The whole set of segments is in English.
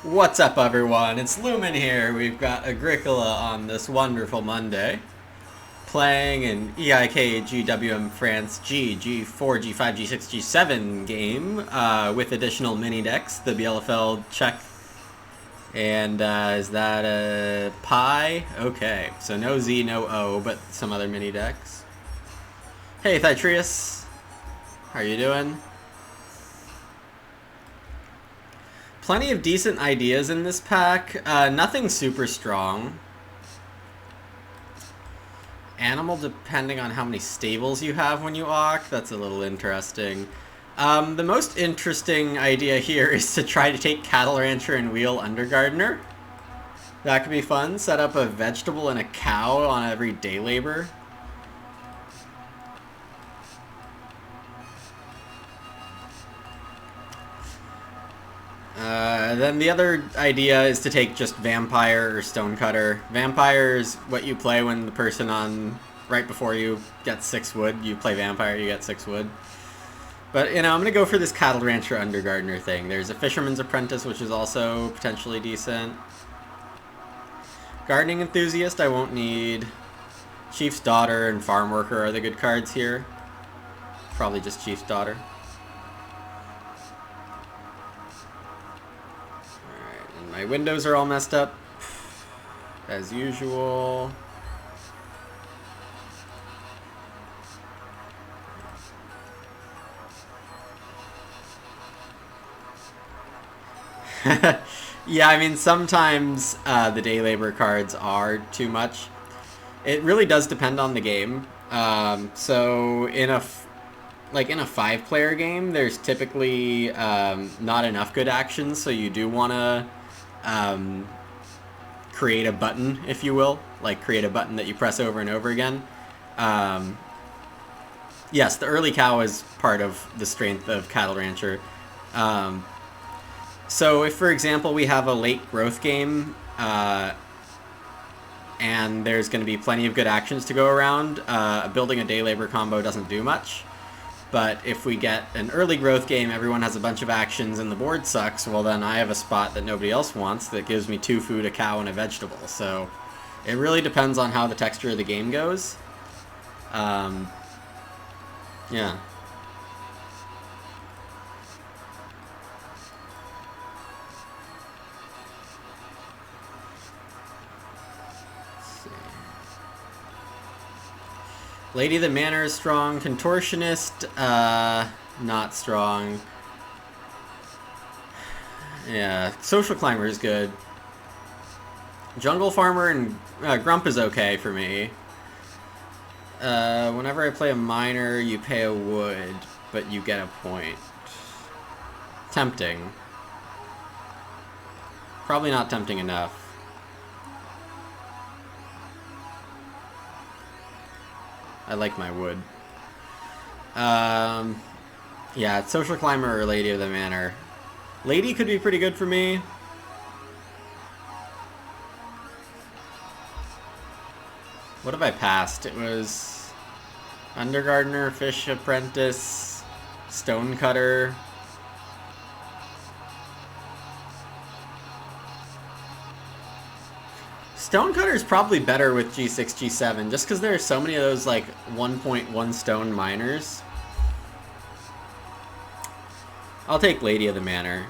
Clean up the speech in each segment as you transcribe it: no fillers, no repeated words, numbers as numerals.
What's up, everyone? It's Lumin here. We've got Agricola on this wonderful Monday, playing an EIK GWM France G, G4, G5, G6, G7 game with additional mini decks. The Bielefeld check. And is that a pi? Okay, so no Z, no O, but some other mini decks. Hey, Thytrius. How are you doing? Plenty of decent ideas in this pack. Nothing super strong. Animal depending on how many stables you have when you awk. That's a little interesting. The most interesting idea here is to try to take Cattle Rancher and wheel Undergardener. That could be fun. Set up a vegetable and a cow on every day labor. Then the other idea is to take just Vampire or Stonecutter. Vampire is what you play when the person on right before you gets 6 wood. You play Vampire, you get 6 wood. But, you know, I'm going to go for this Cattle Rancher Undergardener thing. There's a Fisherman's Apprentice, which is also potentially decent. Gardening Enthusiast, I won't need. Chief's Daughter and Farm Worker are the good cards here. Probably just Chief's Daughter. My windows are all messed up, as usual. Yeah, I mean, sometimes the day labor cards are too much. It really does depend on the game. So in a 5-player game, there's typically not enough good actions, so you do want to create a button, if you will, like create a button that you press over and over again. Yes, the early cow is part of the strength of Cattle Rancher. So if, for example, we have a late growth game and there's going to be plenty of good actions to go around, building a day labor combo doesn't do much. But if we get an early growth game, everyone has a bunch of actions and the board sucks, well then I have a spot that nobody else wants that gives me 2 food, a cow, and a vegetable. So it really depends on how the texture of the game goes. Yeah. Lady of the Manor is strong. Contortionist, not strong. Yeah, Social Climber is good. Jungle Farmer and Grump is okay for me. Whenever I play a miner, you pay a wood, but you get a point. Tempting. Probably not tempting enough. I like my wood. Yeah, it's Social Climber or Lady of the Manor. Lady could be pretty good for me. What have I passed? It was Undergardener, Fish Apprentice, Stonecutter. Stonecutter is probably better with G6, G7, just because there are so many of those, like, 1.1 stone miners. I'll take Lady of the Manor.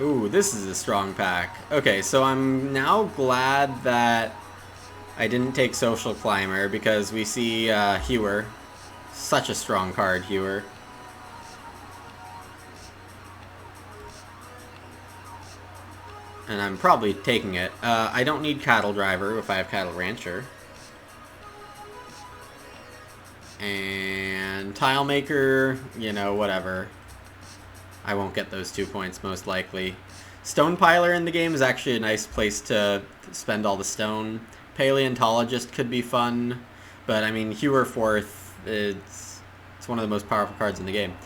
Ooh, this is a strong pack. Okay, so I'm now glad that I didn't take Social Climber, because we see Hewer. Such a strong card, Hewer. And I'm probably taking it. I don't need Cattle Driver if I have Cattle Rancher. And Tile Maker, you know, whatever. I won't get those 2 points, most likely. Stone Piler in the game is actually a nice place to spend all the stone. Paleontologist could be fun. But, I mean, Hewer 4th, it's one of the most powerful cards in the game.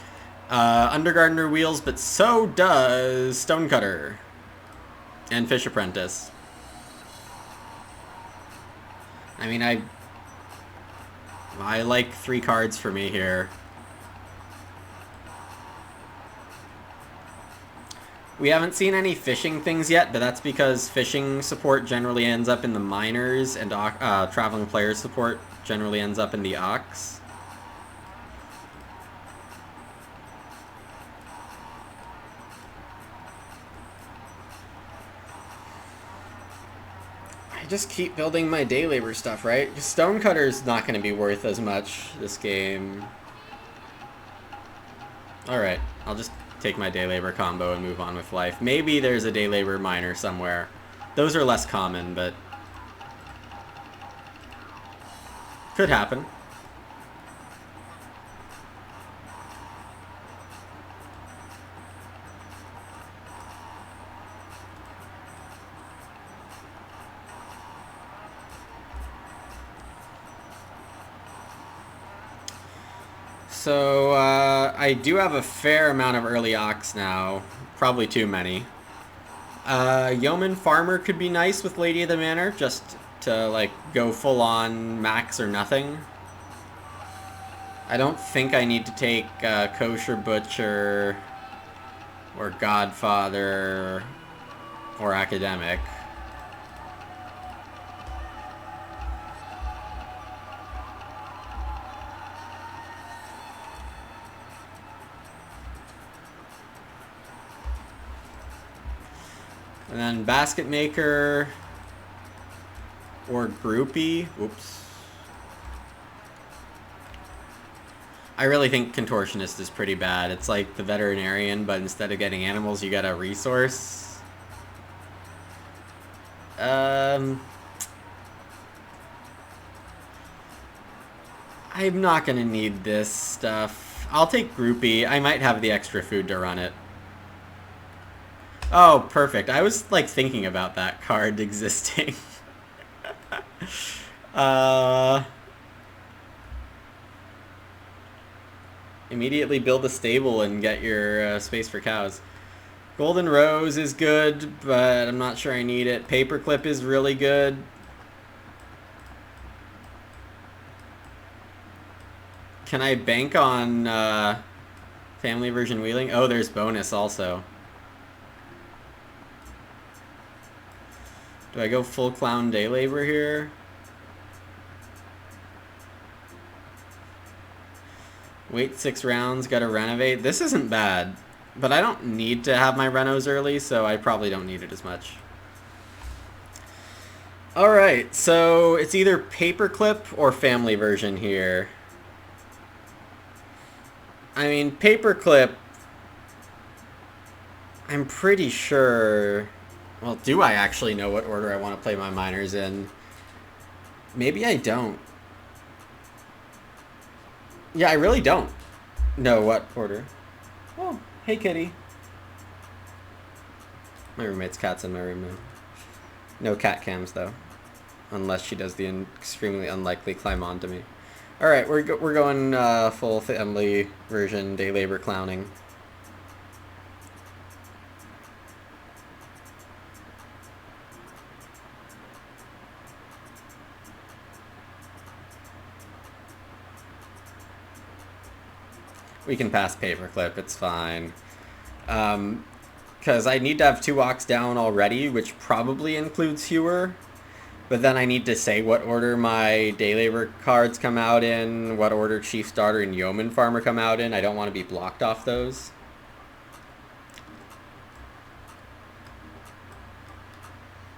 Undergardener wheels, but so does Stonecutter. And Fish Apprentice. I mean, I like 3 cards for me here. We haven't seen any fishing things yet, but that's because fishing support generally ends up in the miners, and traveling players support generally ends up in the ox. I just keep building my day labor stuff, right? Stonecutter's not going to be worth as much this game. Alright, I'll just take my day labor combo and move on with life. Maybe there's a day labor miner somewhere. Those are less common, but could happen. So, I do have a fair amount of early ox now. Probably too many. Yeoman Farmer could be nice with Lady of the Manor, just to, like, go full on max or nothing. I don't think I need to take Kosher Butcher or Godfather or Academic. And then Basket Maker or Groupie. Oops. I really think Contortionist is pretty bad. It's like the Veterinarian, but instead of getting animals, you get a resource. I'm not gonna need this stuff. I'll take Groupie. I might have the extra food to run it. Oh, perfect. I was, like, thinking about that card existing. Immediately build a stable and get your space for cows. Golden Rose is good, but I'm not sure I need it. Paperclip is really good. Can I bank on family version wheeling? Oh, there's bonus also. Do I go full clown day labor here? Wait 6 rounds, gotta renovate. This isn't bad, but I don't need to have my renos early, so I probably don't need it as much. Alright, so it's either Paperclip or family version here. I mean, Paperclip, I'm pretty sure... Well, do I actually know what order I want to play my miners in? Maybe I don't. Yeah, I really don't know what order. Oh, hey kitty. My roommate's cat's in my room now. No cat cams, though. Unless she does the extremely unlikely climb onto me. Alright, we're going full family version, day labor clowning. We can pass Paperclip, it's fine. Because I need to have 2 ox down already, which probably includes Hewer. But then I need to say what order my day labor cards come out in, what order Chief Starter and Yeoman Farmer come out in. I don't want to be blocked off those.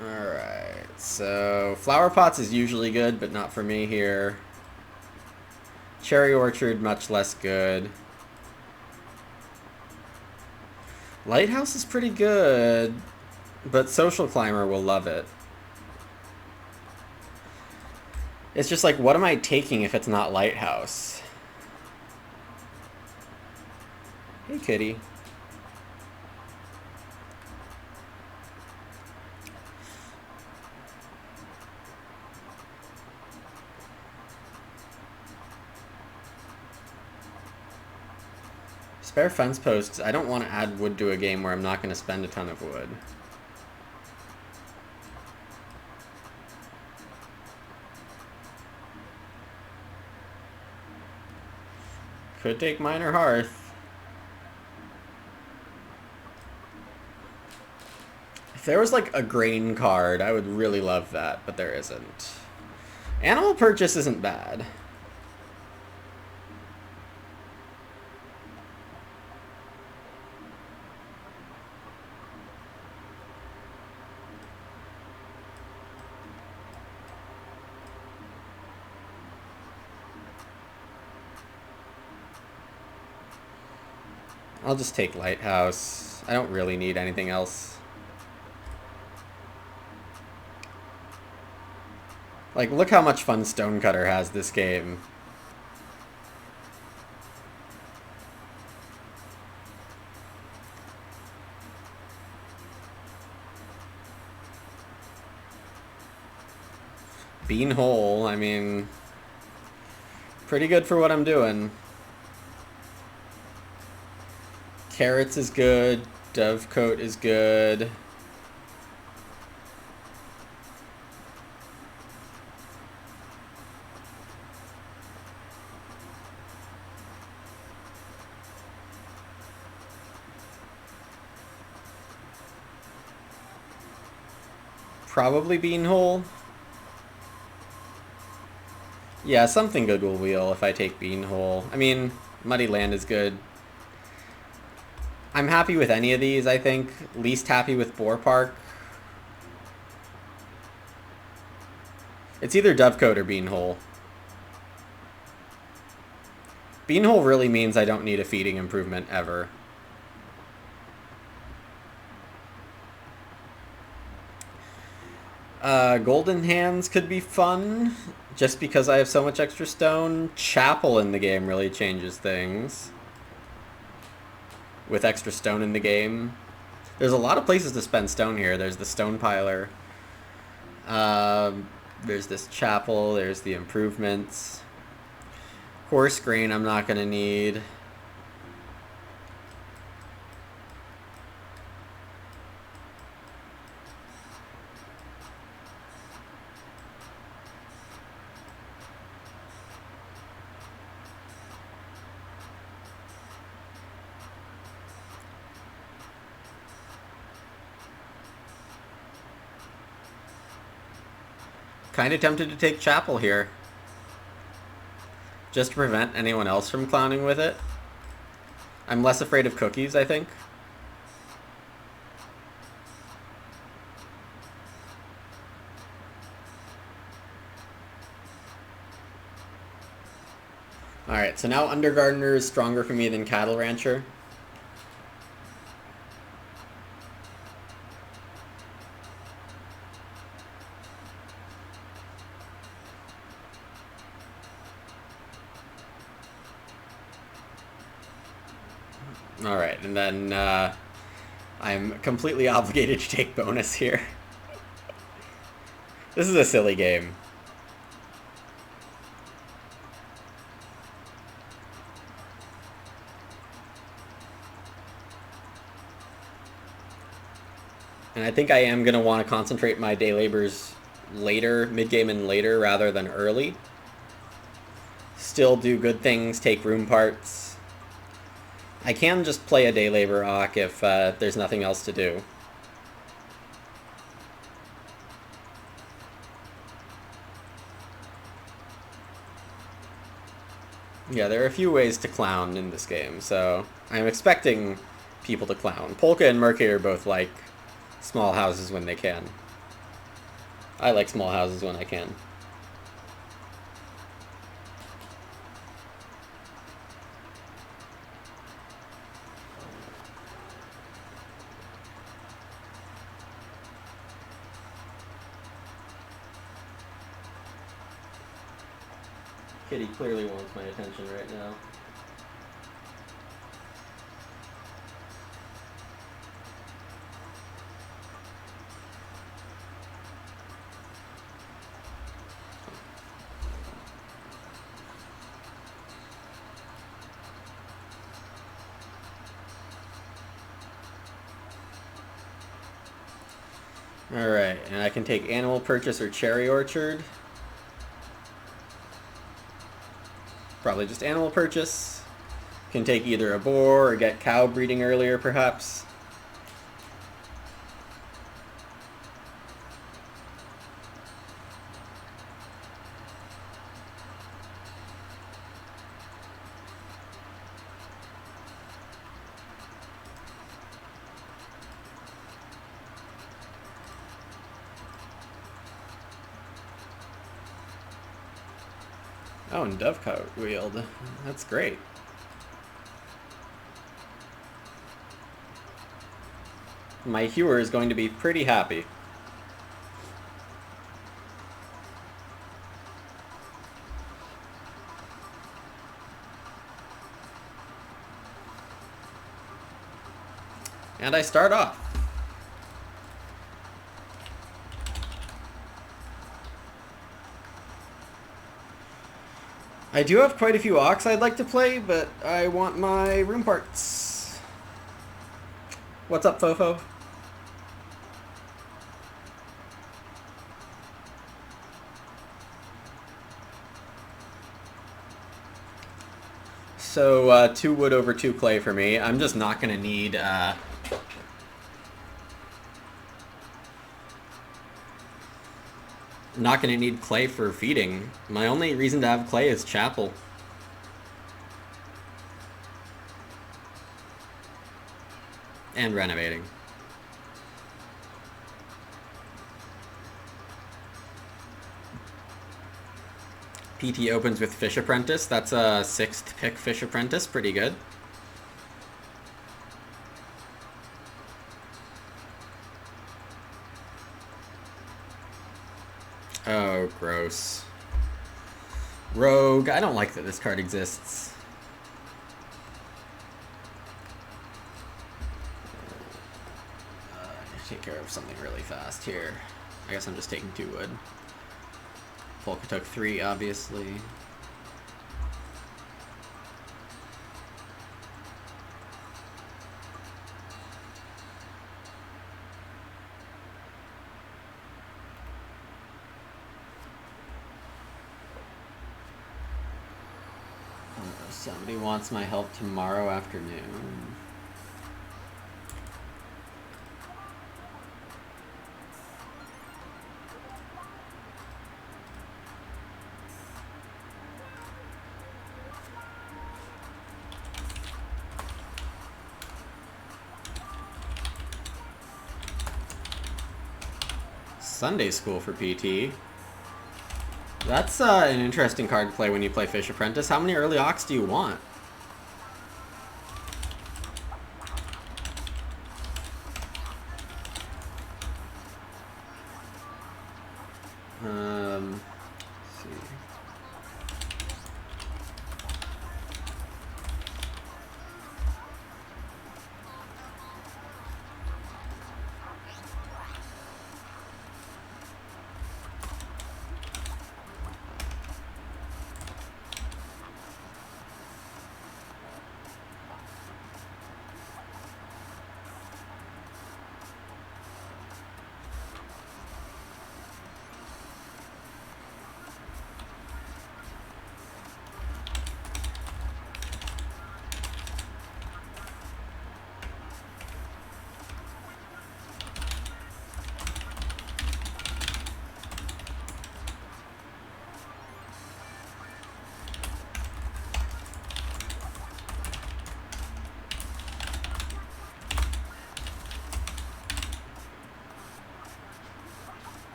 Alright, so Flower Pots is usually good, but not for me here. Cherry Orchard, much less good. Lighthouse is pretty good, but Social Climber will love it. It's just like, what am I taking if it's not Lighthouse? Hey, kitty. Spare fence posts. I don't want to add wood to a game where I'm not going to spend a ton of wood. Could take Minor Hearth. If there was like a grain card, I would really love that, but there isn't. Animal purchase isn't bad. I'll just take Lighthouse. I don't really need anything else. Like, look how much fun Stonecutter has this game. Beanhole, I mean, pretty good for what I'm doing. Carrots is good. Dovecote is good. Probably Beanhole. Yeah, something good will wheel if I take Beanhole. I mean, Muddy Land is good. I'm happy with any of these, I think. Least happy with Boar Park. It's either Dovecote or Beanhole. Beanhole really means I don't need a feeding improvement ever. Golden Hands could be fun, just because I have so much extra stone. Chapel in the game really changes things. With extra stone in the game. There's a lot of places to spend stone here. There's the Stone Piler. There's this chapel. There's the improvements. Horse grain I'm not going to need. Kind of tempted to take Chapel here. Just to prevent anyone else from clowning with it. I'm less afraid of cookies, I think. Alright, so now Undergardener is stronger for me than Cattle Rancher. Alright, and then I'm completely obligated to take bonus here. This is a silly game. And I think I am going to want to concentrate my day labors later, mid-game and later, rather than early. Still do good things, take room parts. I can just play a day labor Ock if there's nothing else to do. Yeah, there are a few ways to clown in this game, so I'm expecting people to clown. Polka and Mercury are both like small houses when they can. I like small houses when I can. Kitty clearly wants my attention right now. Alright, and I can take Animal Purchase or Cherry Orchard. Probably just Animal Purchase. Can take either a boar or get cow breeding earlier, perhaps. Oh, and Dovecote wheeled. That's great. My hewer is going to be pretty happy. And I start off. I do have quite a few Ox I'd like to play, but I want my room parts. What's up, Fofo? So, 2 wood over 2 clay for me. I'm just not going to need... not going to need clay for feeding. My only reason to have clay is chapel. And renovating. PT opens with Fish Apprentice. That's a 6th pick Fish Apprentice. Pretty good. Oh, gross. Rogue. I don't like that this card exists. Take care of something really fast here. I guess I'm just taking 2 wood. Polka took 3, obviously. Somebody wants my help tomorrow afternoon. Sunday school for PT. That's an interesting card to play when you play Fish Apprentice. How many early Ox do you want? Let's see.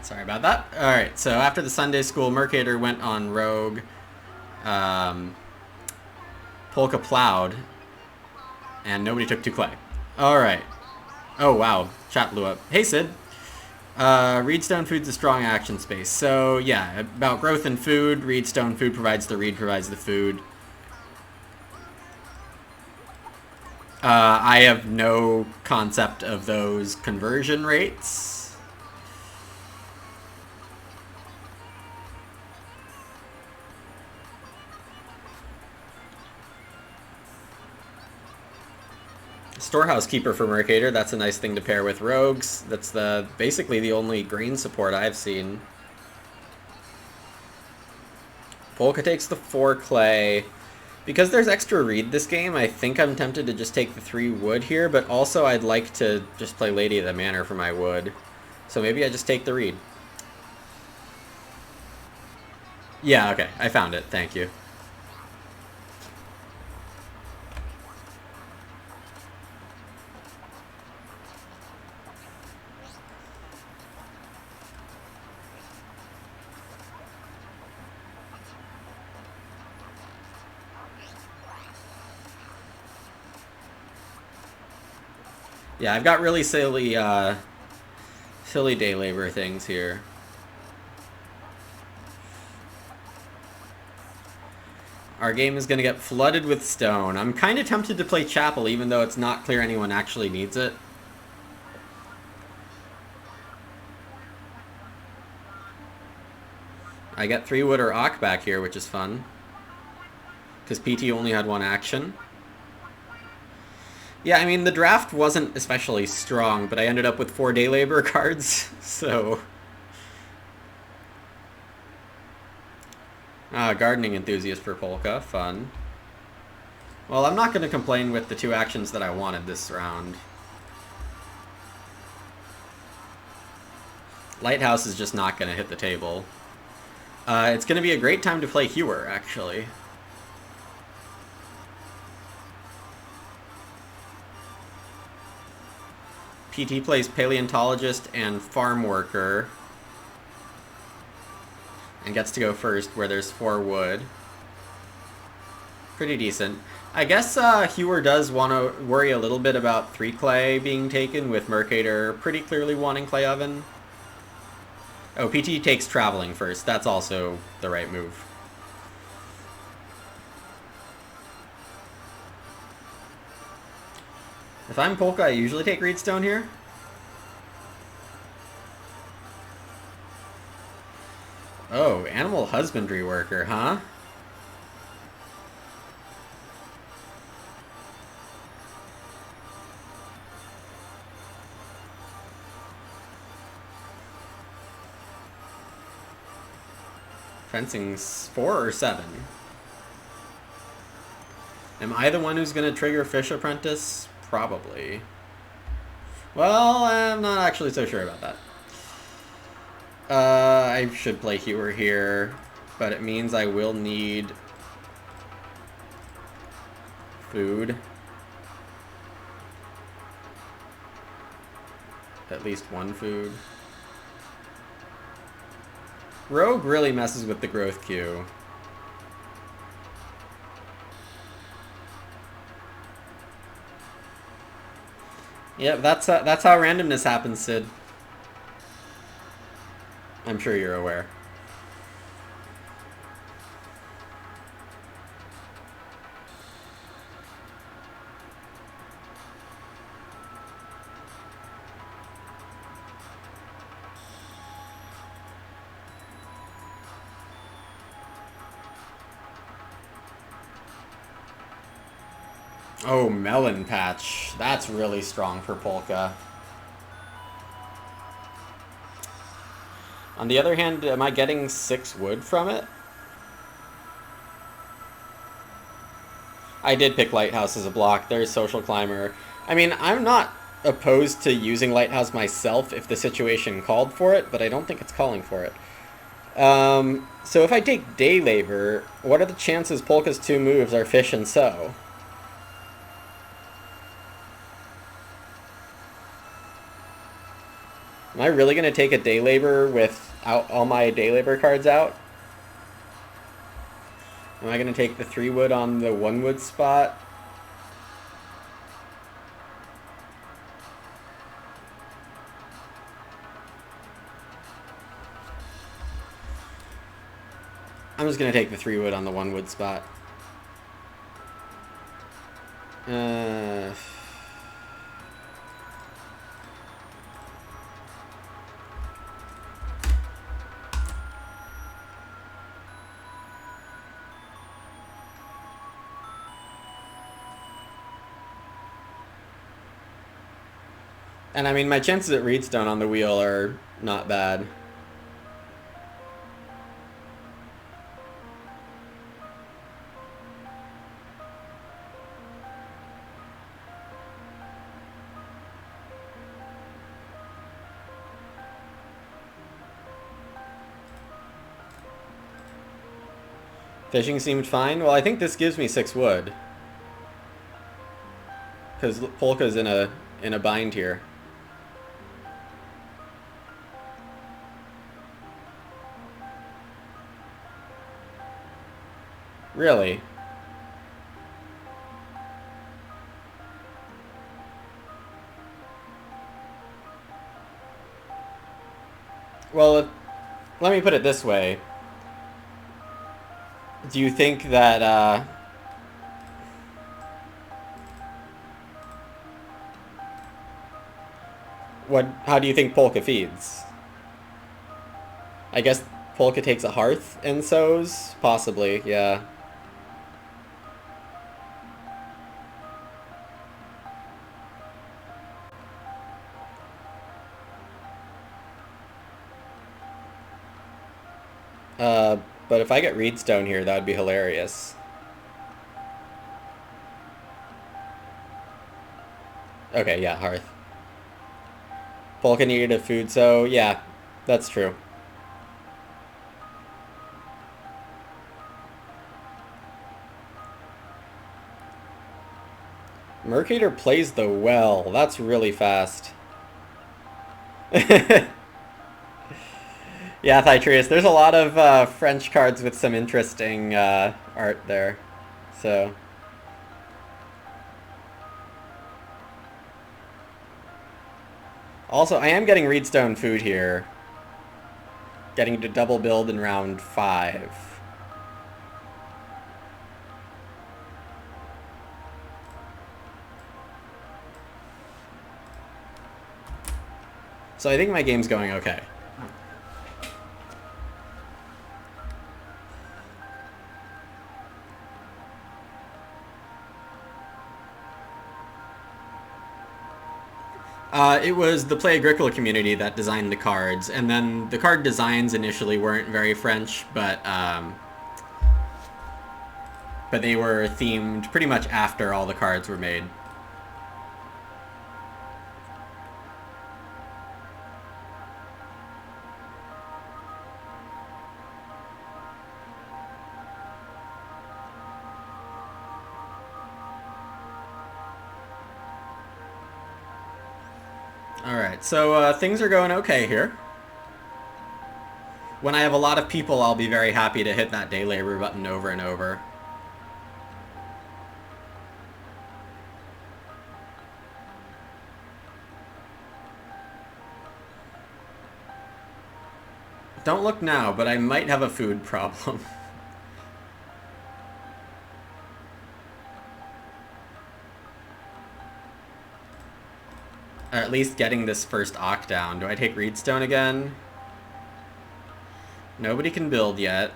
Sorry about that. Alright, so after the Sunday school, Mercator went on Rogue. Polka plowed. And nobody took 2 clay. Alright. Oh, wow. Chat blew up. Hey, Sid. Reedstone food's a strong action space. So, yeah, about growth and food. Reedstone food provides the reed, provides the food. I have no concept of those conversion rates. Storehouse Keeper for Mercator, that's a nice thing to pair with Rogues. That's basically the only green support I've seen. Polka takes the 4 clay. Because there's extra reed this game, I think I'm tempted to just take the 3 wood here, but also I'd like to just play Lady of the Manor for my wood. So maybe I just take the reed. Yeah, okay, I found it, thank you. Yeah, I've got really silly day labor things here. Our game is going to get flooded with stone. I'm kind of tempted to play Chapel, even though it's not clear anyone actually needs it. I get 3 wood or Ock back here, which is fun. Because PT only had 1 action. Yeah, I mean, the draft wasn't especially strong, but I ended up with 4 day labor cards, so... Gardening enthusiast for Polka, fun. Well, I'm not going to complain with the 2 actions that I wanted this round. Lighthouse is just not going to hit the table. It's going to be a great time to play Hewer, actually. PT plays Paleontologist and Farm Worker. And gets to go first, where there's 4 wood. Pretty decent. I guess Hewer does want to worry a little bit about 3 clay being taken, with Mercator pretty clearly wanting clay oven. Oh, PT takes traveling first. That's also the right move. If I'm Polka, I usually take Reedstone here. Oh, Animal Husbandry Worker, huh? Fencing's 4 or 7? Am I the one who's going to trigger Fish Apprentice? Probably. Well, I'm not actually so sure about that. I should play Hewer here, but it means I will need food. At least 1 food. Rogue really messes with the growth queue. Yep, that's how randomness happens, Sid. I'm sure you're aware. Oh, Melon Patch. That's really strong for Polka. On the other hand, am I getting 6 wood from it? I did pick Lighthouse as a block. There's Social Climber. I mean, I'm not opposed to using Lighthouse myself if the situation called for it, but I don't think it's calling for it. So if I take Day Labor, what are the chances Polka's 2 moves are Fish and Sow? Am I really going to take a Day Labor without all my Day Labor cards out? Am I going to take the 3 wood on the 1 wood spot? I'm just going to take the 3 wood on the 1 wood spot. And I mean, my chances at Reedstone on the wheel are not bad. Fishing seemed fine. Well, I think this gives me 6 wood. Because Polka's in a bind here. Really? Well, let me put it this way. Do you think that, how do you think Polka feeds? I guess Polka takes a hearth and sows? Possibly, yeah. Uh, but if I get Reedstone here, that would be hilarious. Okay, yeah, hearth. Polka needed a food, so yeah, that's true. Mercator plays the well. That's really fast. Yeah, Thytrius, there's a lot of French cards with some interesting art there. So, also, I am getting Reedstone food here. Getting to double build in round 5. So I think my game's going okay. It was the Play Agricola community that designed the cards, and then the card designs initially weren't very French, but they were themed pretty much after all the cards were made. Alright, so things are going okay here. When I have a lot of people, I'll be very happy to hit that day labor button over and over. Don't look now, but I might have a food problem. Or at least getting this first Ock down. Do I take Reedstone again? Nobody can build yet.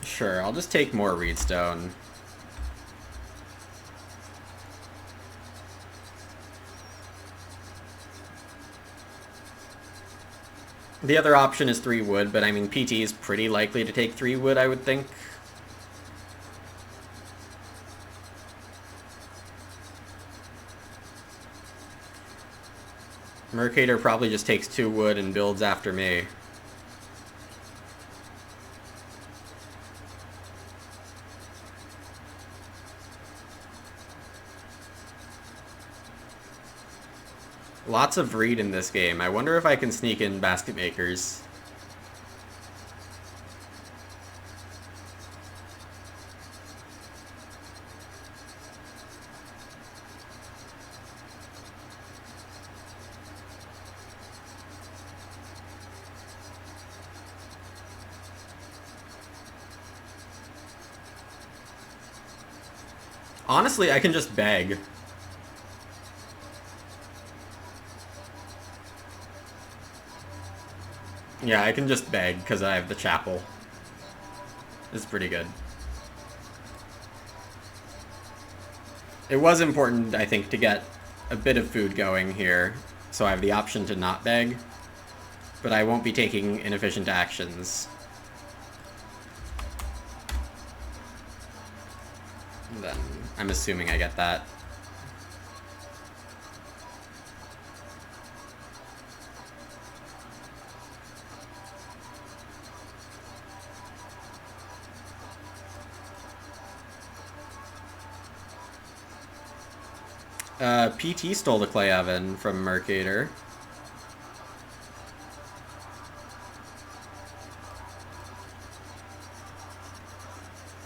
Sure, I'll just take more Reedstone. The other option is 3 wood, but I mean PT is pretty likely to take 3 wood, I would think. Mercator probably just takes 2 wood and builds after me. Lots of Reed in this game. I wonder if I can sneak in Basket Makers. Honestly, I can just beg. Yeah, I can just beg because I have the chapel. It's pretty good. It was important, I think, to get a bit of food going here, so I have the option to not beg, but I won't be taking inefficient actions. Then I'm assuming I get that. PT stole the clay oven from Mercator.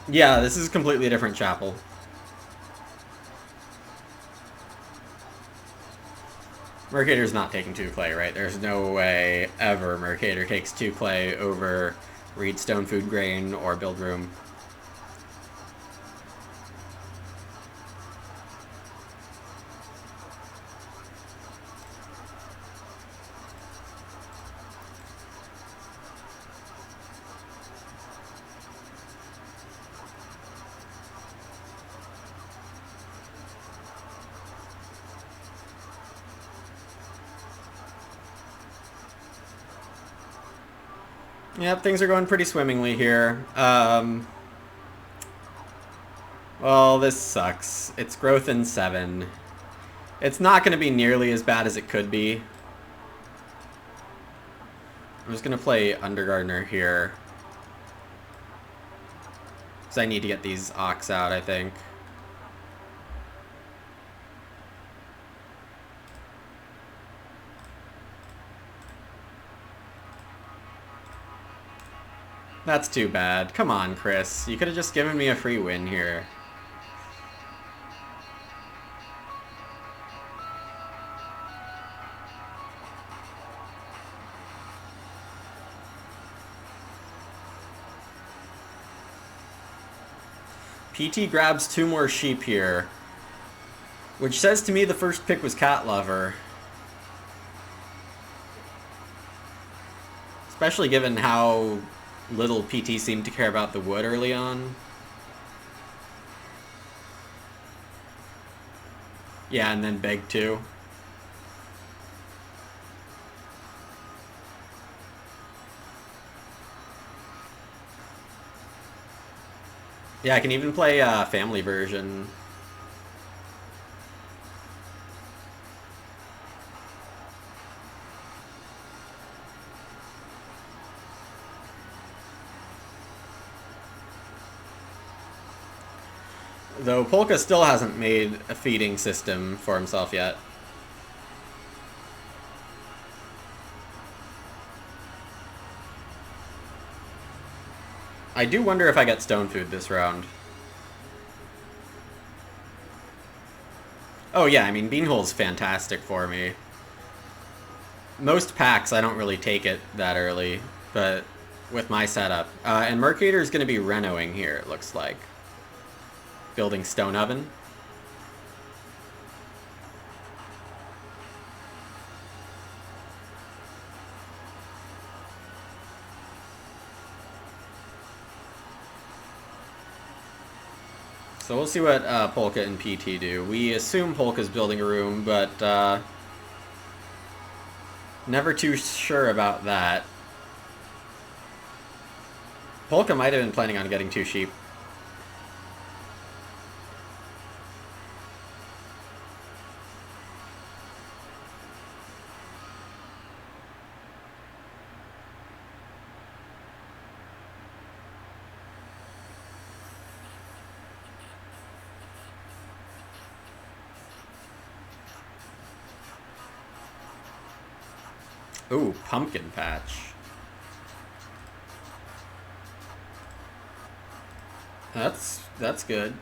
Yeah, this is a completely different chapel. Mercator's not taking 2 clay, right? There's no way ever Mercator takes 2 clay over Reed Stone Food Grain or Build Room. Yep, things are going pretty swimmingly here. Well, this sucks. It's growth in 7. It's not going to be nearly as bad as it could be. I'm just going to play Undergardener here. Because I need to get these Ox out, I think. That's too bad. Come on, Chris. You could have just given me a free win here. PT grabs 2 more sheep here. Which says to me the first pick was Cat Lover. Especially given how little PT seemed to care about the wood early on. Yeah, and then Beg too. Yeah, I can even play family version. Though Polka still hasn't made a feeding system for himself yet. I do wonder if I get stone food this round. Oh yeah, I mean, Beanhole's fantastic for me. Most packs, I don't really take it that early, but with my setup. And Mercator is going to be renoing here, it looks like. Building stone oven. So we'll see what Polka and PT do. We assume Polka's building a room, but never too sure about that. Polka might have been planning on getting 2 sheep. Ooh, pumpkin patch. That's good.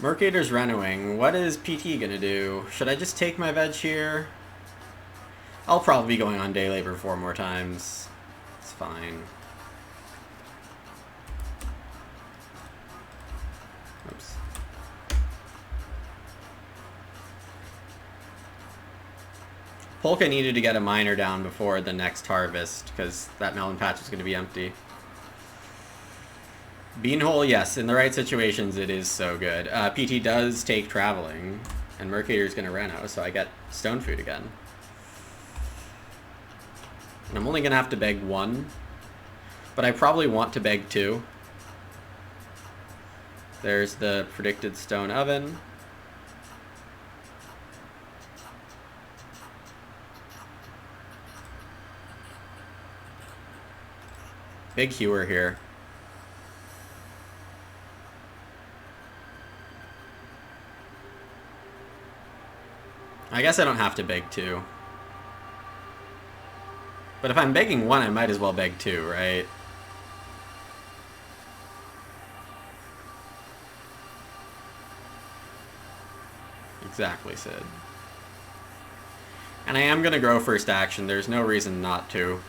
Mercator's renoing. What is PT gonna do? Should I just take my veg here? I'll probably be going on day labor 4 more times. It's fine. Oops. Polka needed to get a miner down before the next harvest, because that melon patch is going to be empty. Beanhole, yes, in the right situations it is so good. PT does take traveling, and Mercator's going to reno, so I get stone food again. And I'm only going to have to beg 1, but I probably want to beg 2. There's the predicted stone oven. Big hewer here. I guess I don't have to beg 2. But if I'm begging one, I might as well beg two, right? Exactly, Sid. And I am going to grow first action. There's no reason not to.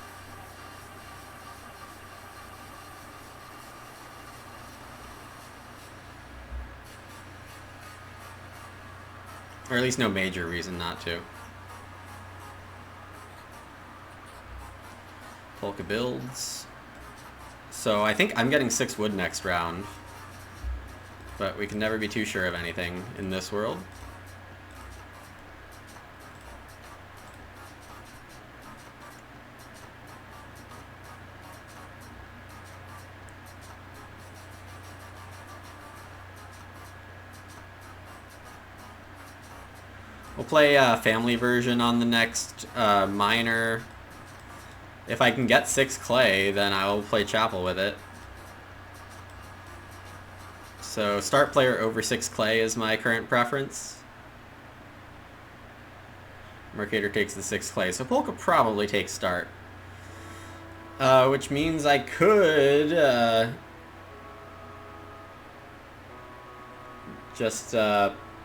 Or at least no major reason not to. Polka builds. So I think I'm getting 6 wood next round. But we can never be too sure of anything in this world. We'll play a family version on the next minor. If I can get 6 clay, then I will play chapel with it. So start player over 6 clay is my current preference. Mercator takes the 6 clay, so Polka probably takes start. Which means I could just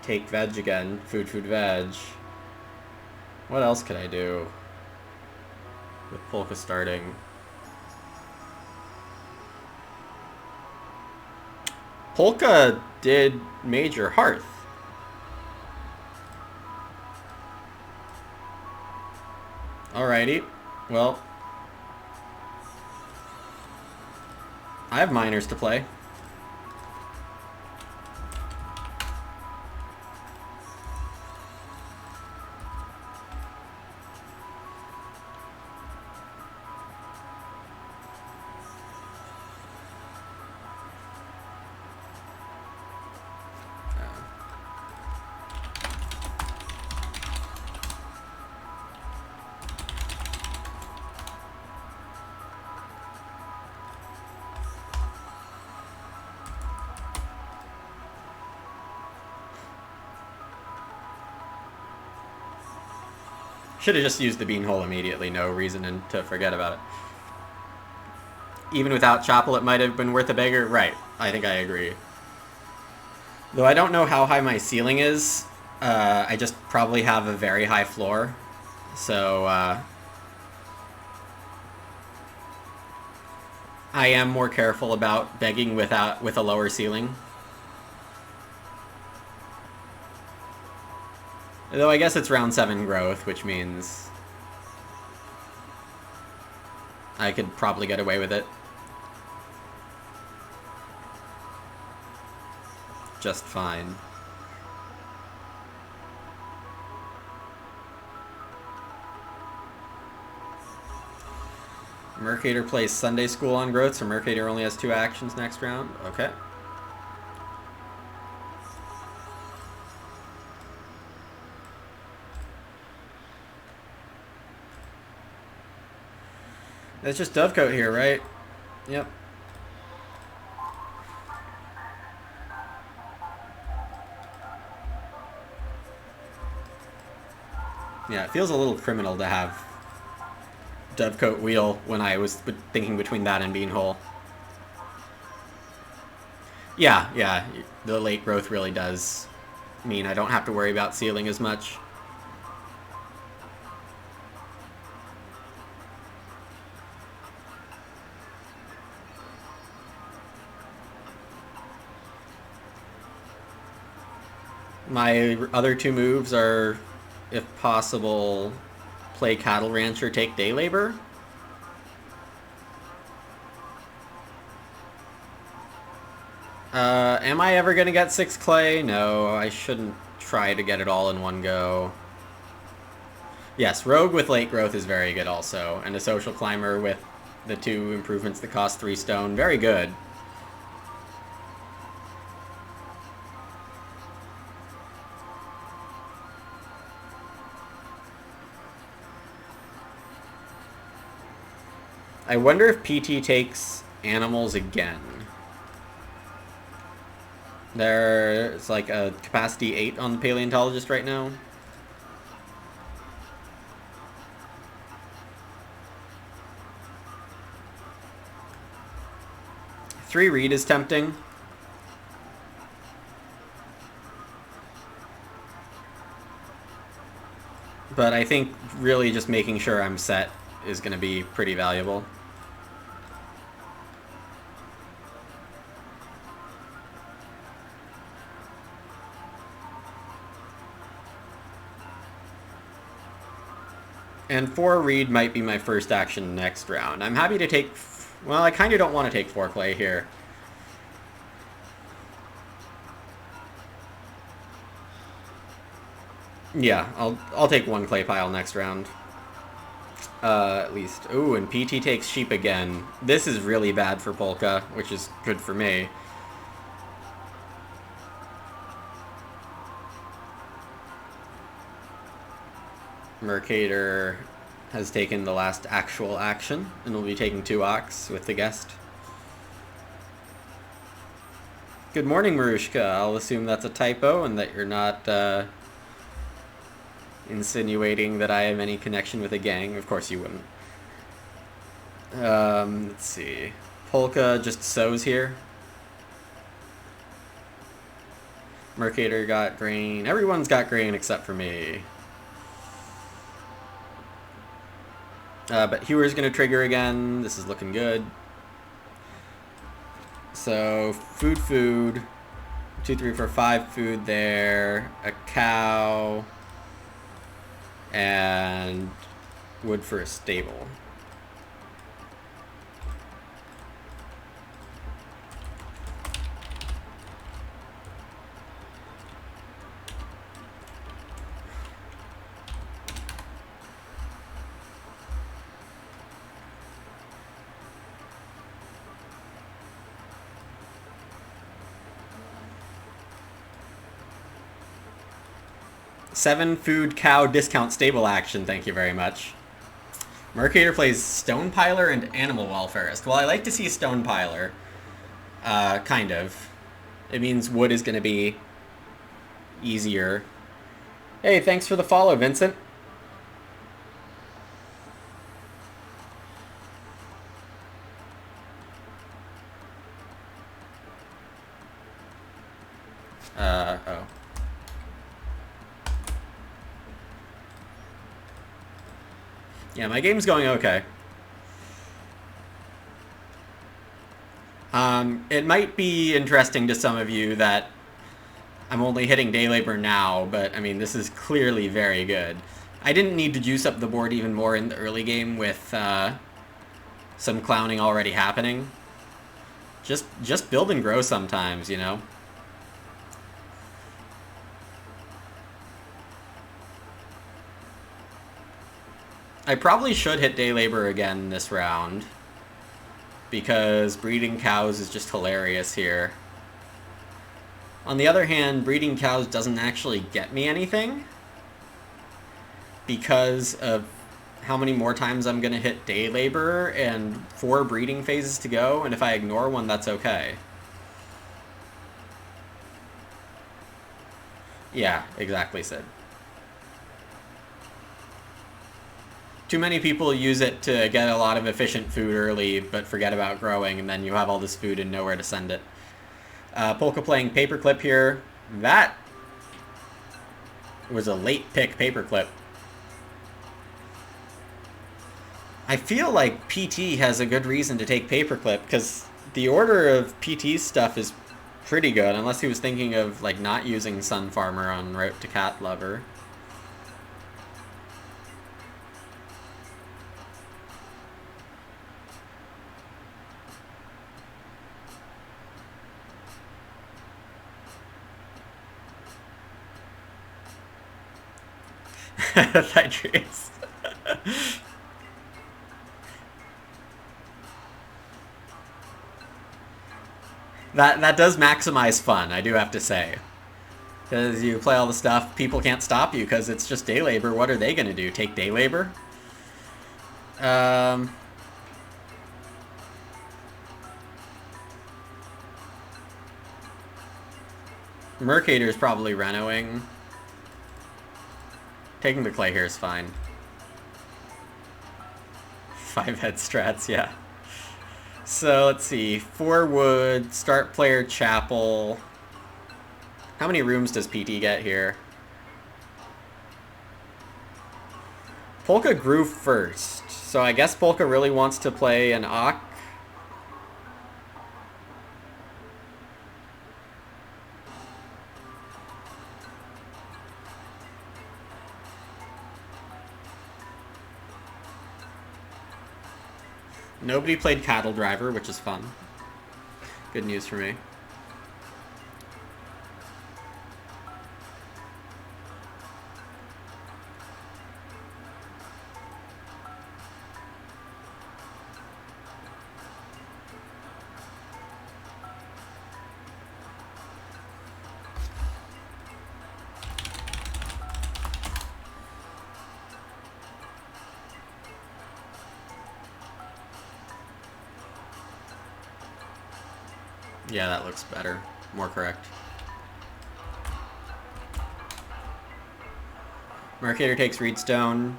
take veg again. Food, veg. What else could I do with Polka starting? Polka did major hearth. Alrighty. Well, I have minors to play. Should have just used the beanhole immediately, no reason to forget about it. Even without chapel, it might have been worth a beggar. Right, I think I agree. Though I don't know how high my ceiling is, I just probably have a very high floor. So, I am more careful about begging with a lower ceiling. Though I guess it's round 7 growth, which means I could probably get away with it. Just fine. Mercator plays Sunday School on growth, so Mercator only has 2 actions next round. Okay. It's just Dovecoat here, right? Yep. Yeah, it feels a little criminal to have Dovecoat Wheel when I was thinking between that and Beanhole. Yeah, the late growth really does mean I don't have to worry about sealing as much. My other 2 moves are, if possible, play Cattle Rancher, take Day Labor. Am I ever going to get 6 clay? No, I shouldn't try to get it all in one go. Yes, Rogue with late growth is very good also, and a Social Climber with the 2 improvements that cost 3 stone, very good. I wonder if PT takes animals again. There's like a capacity 8 on the Paleontologist right now. 3 read is tempting. But I think really just making sure I'm set is going to be pretty valuable. And 4 read might be my first action next round. I'm happy to take... Well, I kind of don't want to take 4 clay here. Yeah, I'll take 1 clay pile next round. At least. Ooh, and PT takes sheep again. This is really bad for Polka, which is good for me. Mercator has taken the last actual action and will be taking 2 ox with the guest. Good morning, Marushka. I'll assume that's a typo and that you're not insinuating that I have any connection with a gang. Of course you wouldn't. Let's see. Polka just sows here. Mercator got grain. Everyone's got grain except for me. But Hewer's going to trigger again. This is looking good. So, food. 2, 3, 4, 5 food there. A cow. And wood for a stable. Seven food cow discount stable action, thank you very much. Mercator plays Stone Piler and Animal Welfarist. Well, I like to see Stone Piler. Kind of. It means wood is going to be easier. Hey, thanks for the follow, Vincent. Oh. Yeah, my game's going okay. It might be interesting to some of you that I'm only hitting day labor now, but I mean, this is clearly very good. I didn't need to juice up the board even more in the early game with some clowning already happening. Just build and grow sometimes, you know? I probably should hit day labor again this round, because breeding cows is just hilarious here. On the other hand, breeding cows doesn't actually get me anything, because of how many more times I'm going to hit day labor and 4 breeding phases to go, and if I ignore one, that's okay. Yeah, exactly, Sid. Too many people use it to get a lot of efficient food early, but forget about growing, and then you have all this food and nowhere to send it. Polka playing Paperclip here. That was a late pick, Paperclip. I feel like PT has a good reason to take Paperclip, because the order of PT's stuff is pretty good, unless he was thinking of like not using Sun Farmer on route to Cat Lover. Thytrius. That does maximize fun, I do have to say. Because you play all the stuff, people can't stop you because it's just day labor. What are they going to do? Take day labor? Mercator's probably renoing. Taking the clay here is fine. 5 head strats, yeah. So let's see. 4 wood, start player chapel. How many rooms does PT get here? Polka grew first, so I guess Polka really wants to play an Ak. Nobody played Cattle Driver, which is fun. Good news for me. Yeah, that looks better. More correct. Mercator takes Reedstone.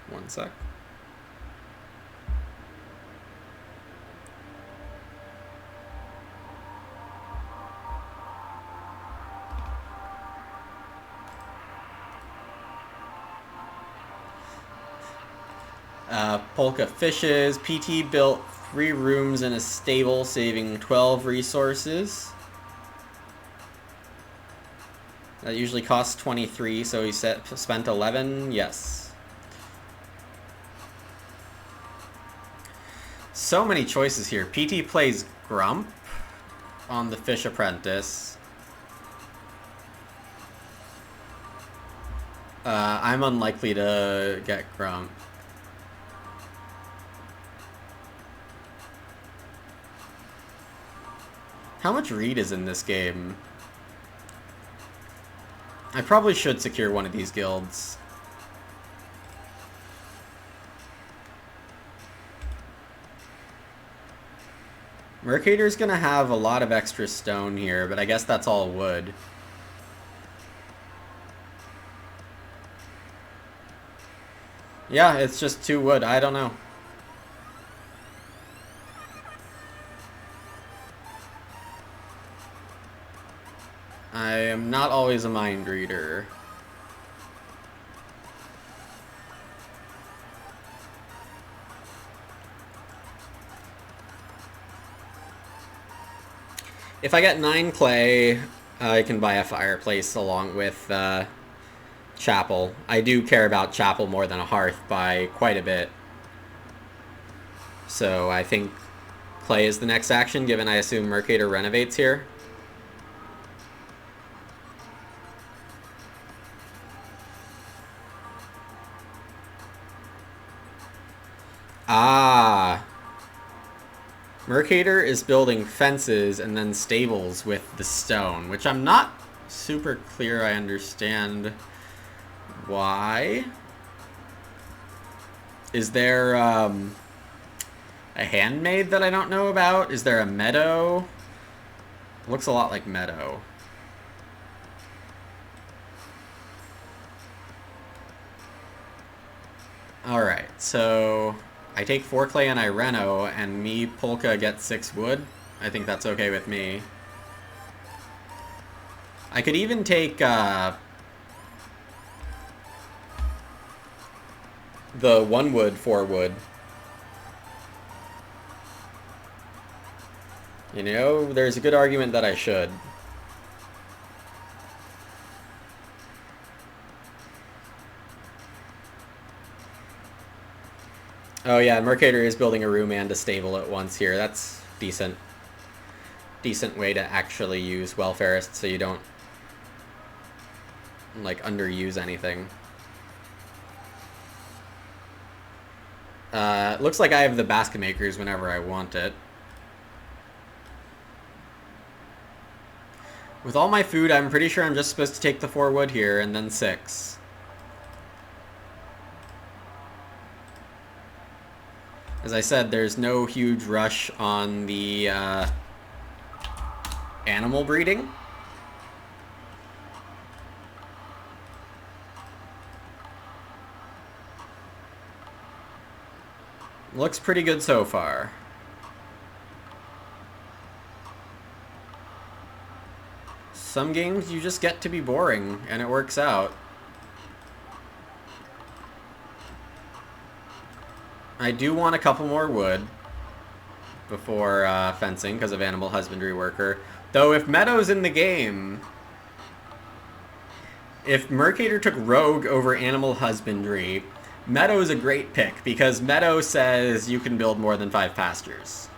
One sec. Polka fishes. PT built 3 rooms and a stable, saving 12 resources. That usually costs 23, so he spent 11. Yes. So many choices here. PT plays Grump on the Fish Apprentice. I'm unlikely to get Grump. How much Reed is in this game? I probably should secure one of these guilds. Mercator's gonna have a lot of extra stone here, but I guess that's all wood. Yeah, it's just 2 wood. I don't know. I am not always a mind reader. If I get 9 clay, I can buy a fireplace along with chapel. I do care about chapel more than a hearth by quite a bit. So I think clay is the next action, given I assume Mercator renovates here. Ah. Mercator is building fences and then stables with the stone, which I'm not super clear I understand why. Is there a handmaid that I don't know about? Is there a meadow? Looks a lot like meadow. Alright, so I take 4 clay and I reno, and me, Polka, gets 6 wood. I think that's okay with me. I could even take the 1 wood, 4 wood. You know, there's a good argument that I should. Oh yeah, Mercator is building a room and a stable at once here. That's decent. Decent way to actually use welfarist so you don't like underuse anything. Looks like I have the basket makers whenever I want it. With all my food, I'm pretty sure I'm just supposed to take the 4 wood here and then 6. As I said, there's no huge rush on the animal breeding. Looks pretty good so far. Some games you just get to be boring, and it works out. I do want a couple more wood before fencing because of animal husbandry worker. Though if Meadow's in the game, if Mercator took Rogue over animal husbandry, Meadow's a great pick because Meadow says you can build more than 5 pastures.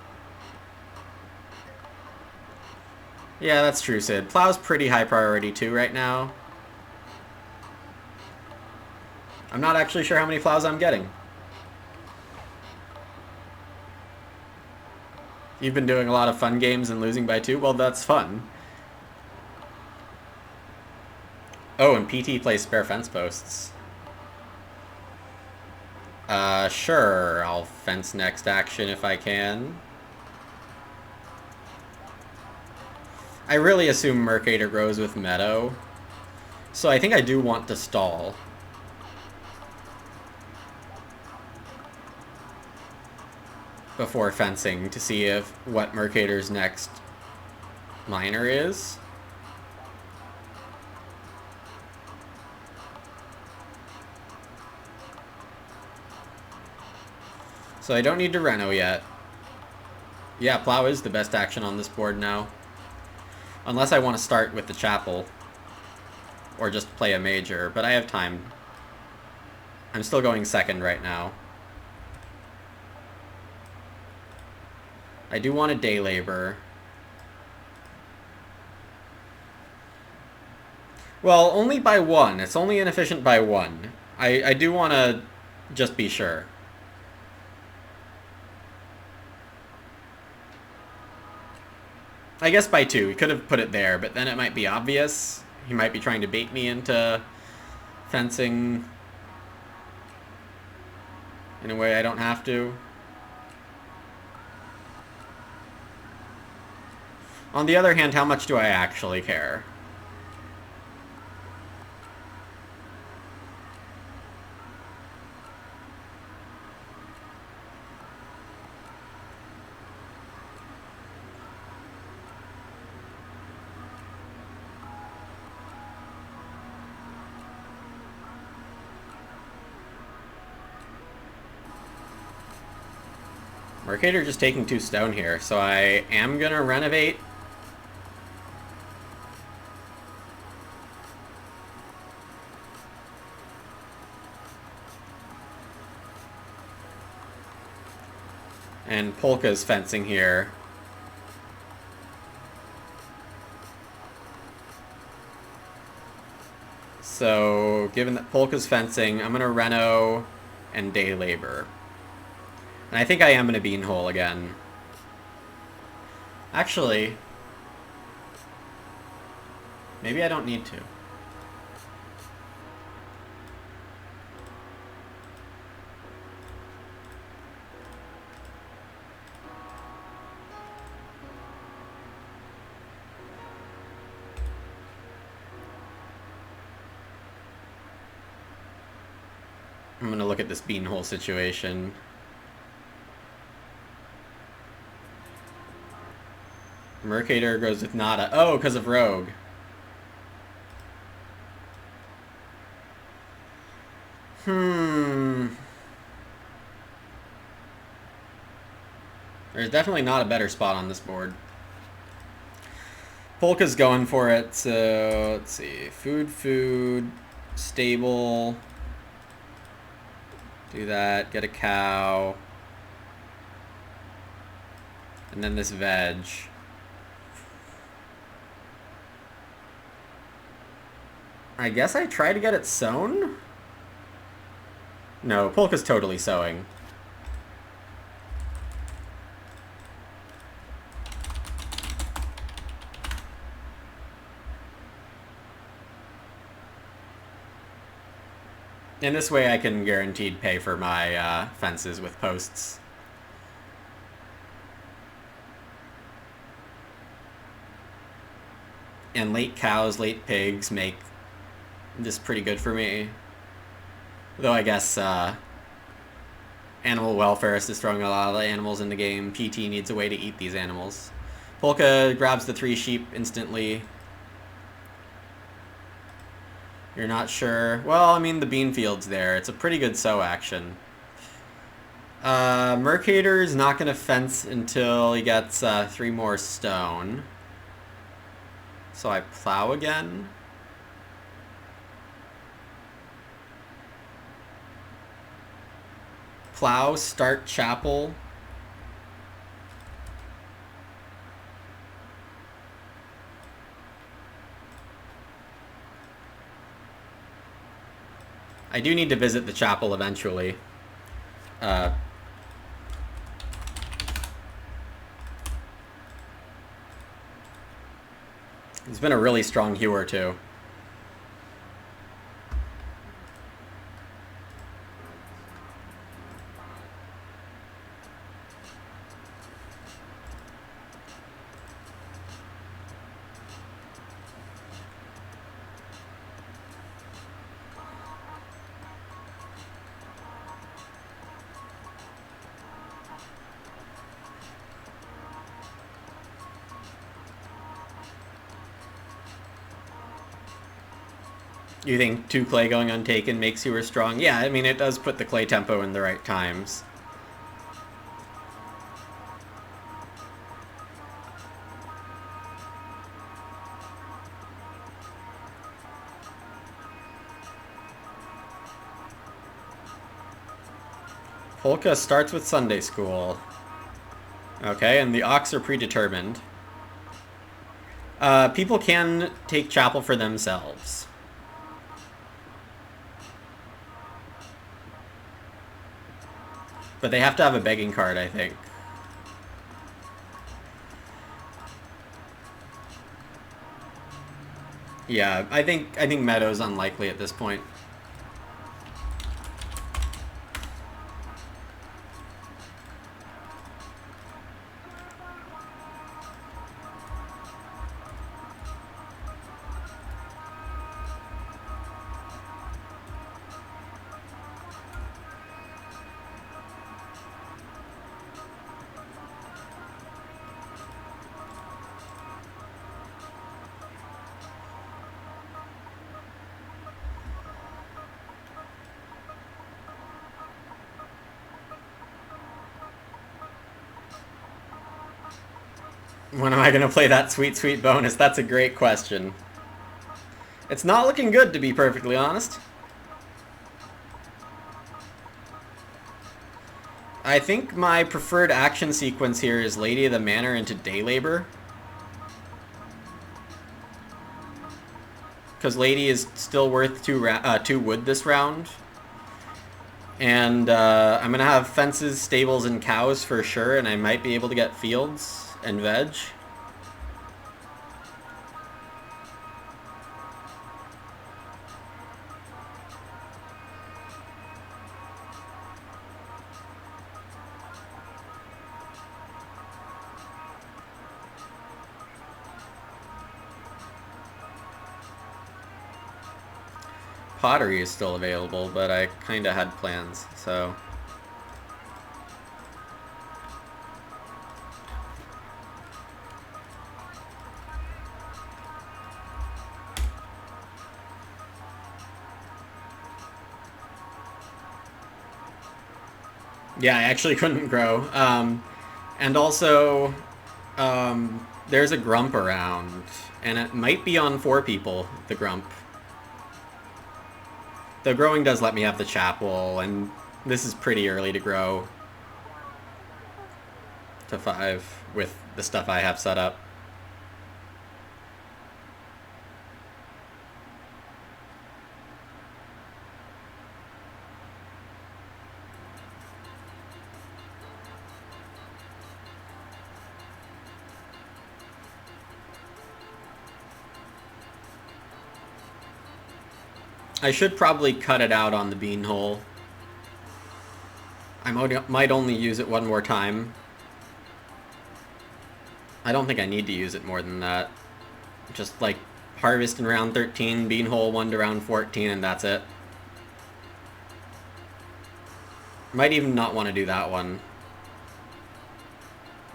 Yeah, that's true, Sid. Plow's pretty high priority too right now. I'm not actually sure how many plows I'm getting. You've been doing a lot of fun games and losing by 2? Well, that's fun. Oh, and PT plays spare fence posts. Sure. I'll fence next action if I can. I really assume Mercator grows with Meadow. So I think I do want to stall. Before fencing to see if what Mercator's next minor is. So I don't need to reno yet. Yeah, plow is the best action on this board now. Unless I want to start with the chapel. Or just play a major, but I have time. I'm still going second right now. I do want a day labor. Well, only by 1. It's only inefficient by 1. I do want to just be sure. I guess by 2. He could have put it there, but then it might be obvious. He might be trying to bait me into fencing in a way I don't have to. On the other hand, how much do I actually care? Mercator just taking 2 stone here, so I am gonna renovate. And Polka's fencing here. So, given that Polka's fencing, I'm gonna reno and day labor. And I think I am gonna beanhole again. Actually, maybe I don't need to. I'm gonna look at this beanhole situation. Mercator goes with Nada. Oh, because of Rogue. There's definitely not a better spot on this board. Polka's going for it, so let's see. Food, stable. Do that, get a cow. And then this veg. I guess I try to get it sown? No, Polka's totally sowing. In this way I can guaranteed pay for my fences with posts. And late cows, late pigs make this pretty good for me. Though I guess animal welfare is destroying a lot of the animals in the game. PT needs a way to eat these animals. Polka grabs the 3 sheep instantly. You're not sure. Well, I mean, the bean field's there. It's a pretty good sow action. Mercator is not going to fence until he gets 3 more stone. So I plow again. Plow, start chapel. I do need to visit the chapel eventually. He's been a really strong hewer too. You think 2 clay going untaken makes you strong? Yeah, I mean, it does put the clay tempo in the right times. Polka starts with Sunday school. Okay, and the ox are predetermined. People can take chapel for themselves. But they have to have a begging card, I think. Yeah, I think Meadow's unlikely at this point. When am I going to play that sweet, sweet bonus? That's a great question. It's not looking good, to be perfectly honest. I think my preferred action sequence here is Lady of the Manor into Day Labor. Because Lady is still worth 2 wood this round. And I'm going to have fences, stables, and cows for sure, and I might be able to get fields and veg. Pottery is still available, but I kind of had plans, so... Yeah, I actually couldn't grow. And also, there's a grump around, and it might be on 4 people, the grump. The growing does let me have the chapel, and this is pretty early to grow to 5 with the stuff I have set up. I should probably cut it out on the bean hole. I might only use it 1 more time. I don't think I need to use it more than that. Just like harvest in round 13, bean hole 1 to round 14, and that's it. Might even not want to do that one.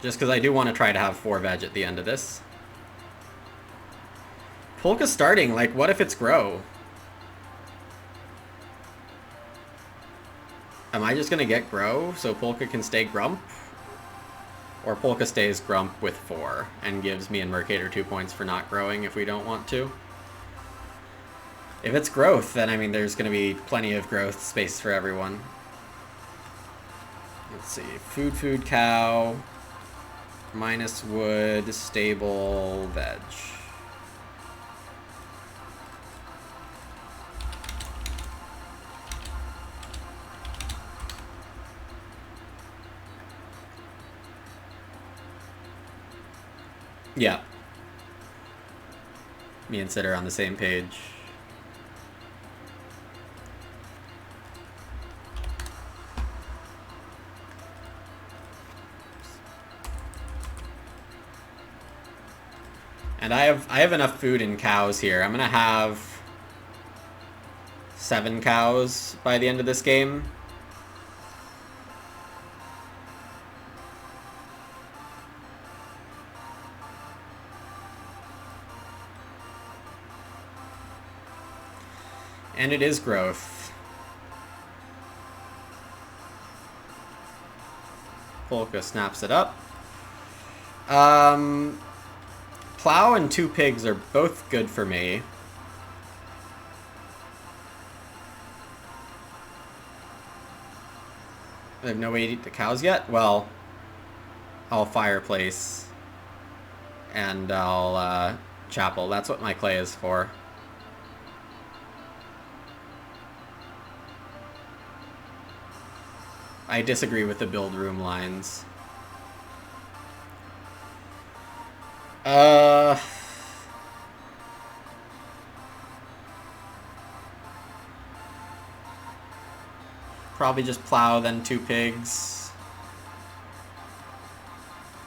Just because I do want to try to have 4 veg at the end of this. Polka starting, like, what if it's grow? Am I just going to get grow so Polka can stay grump? Or Polka stays grump with 4 and gives me and Mercator 2 points for not growing if we don't want to? If it's growth, then I mean there's going to be plenty of growth space for everyone. Let's see. Food, cow. Minus wood, stable, veg. Yeah. Me and Sid are on the same page. And I have enough food and cows here. I'm gonna have 7 cows by the end of this game. And it is growth. Polka snaps it up. Plow and 2 pigs are both good for me. I have no way to eat the cows yet? Well, I'll fireplace. And I'll chapel. That's what my clay is for. I disagree with the build room lines. Probably just plow, then 2 pigs.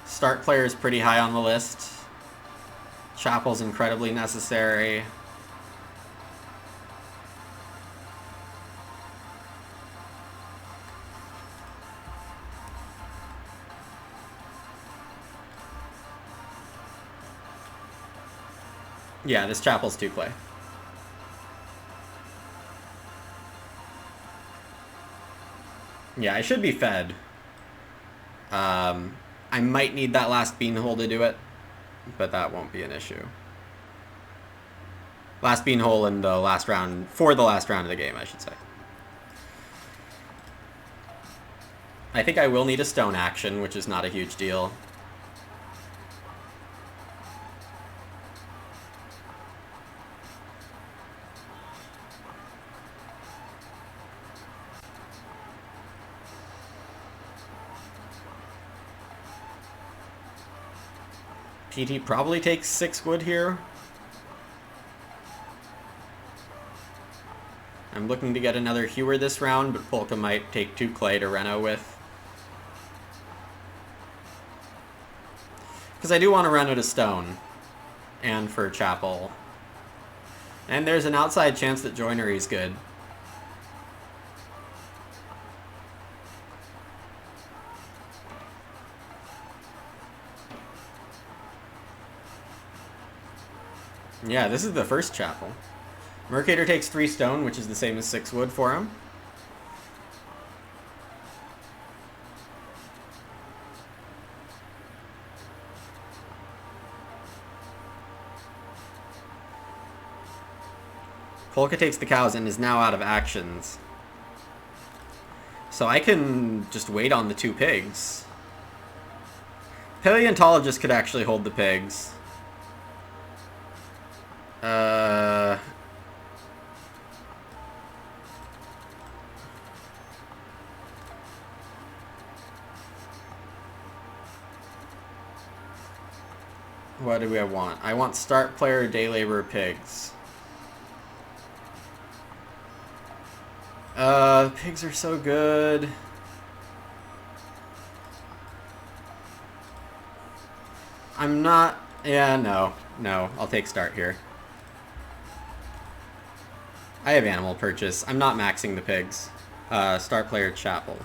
Start player is pretty high on the list. Chapel's incredibly necessary. Yeah, this chapel's 2 clay. Yeah, I should be fed. I might need that last beanhole to do it, but that won't be an issue. Last beanhole in the last round, for the last round of the game, I should say. I think I will need a stone action, which is not a huge deal. PT probably takes 6 wood here. I'm looking to get another hewer this round, but Polka might take 2 clay to reno with. Because I do want to reno to stone. And for chapel. And there's an outside chance that joinery is good. Yeah, this is the first chapel. Mercator takes 3 stone, which is the same as 6 wood for him. Polka takes the cows and is now out of actions. So I can just wait on the 2 pigs. Paleontologist could actually hold the pigs. What do I want? I want start player, day laborer, pigs. Pigs are so good. I'm not... Yeah, no. No, I'll take start here. I have animal purchase. I'm not maxing the pigs. Start player, chapel.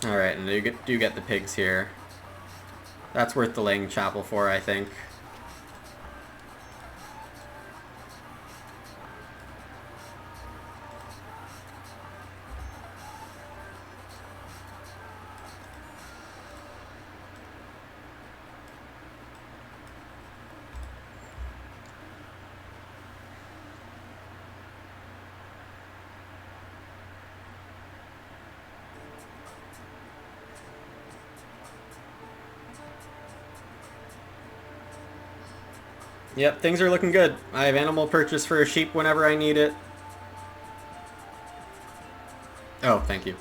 Alright, and you do get the pigs here. That's worth delaying chapel for, I think. Yep, things are looking good. I have animal purchase for a sheep whenever I need it. Oh, thank you.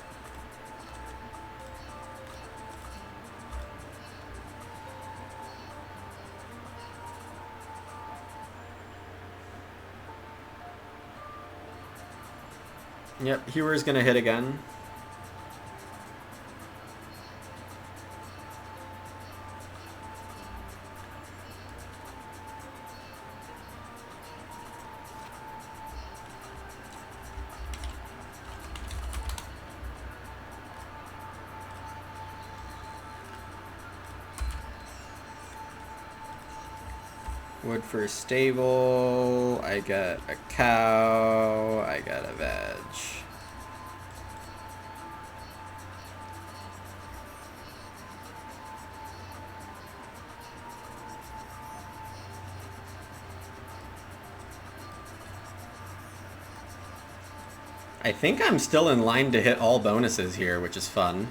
Yep, Hewer's gonna hit again. Wood for stable. I got a cow. I got a veg. I think I'm still in line to hit all bonuses here, which is fun.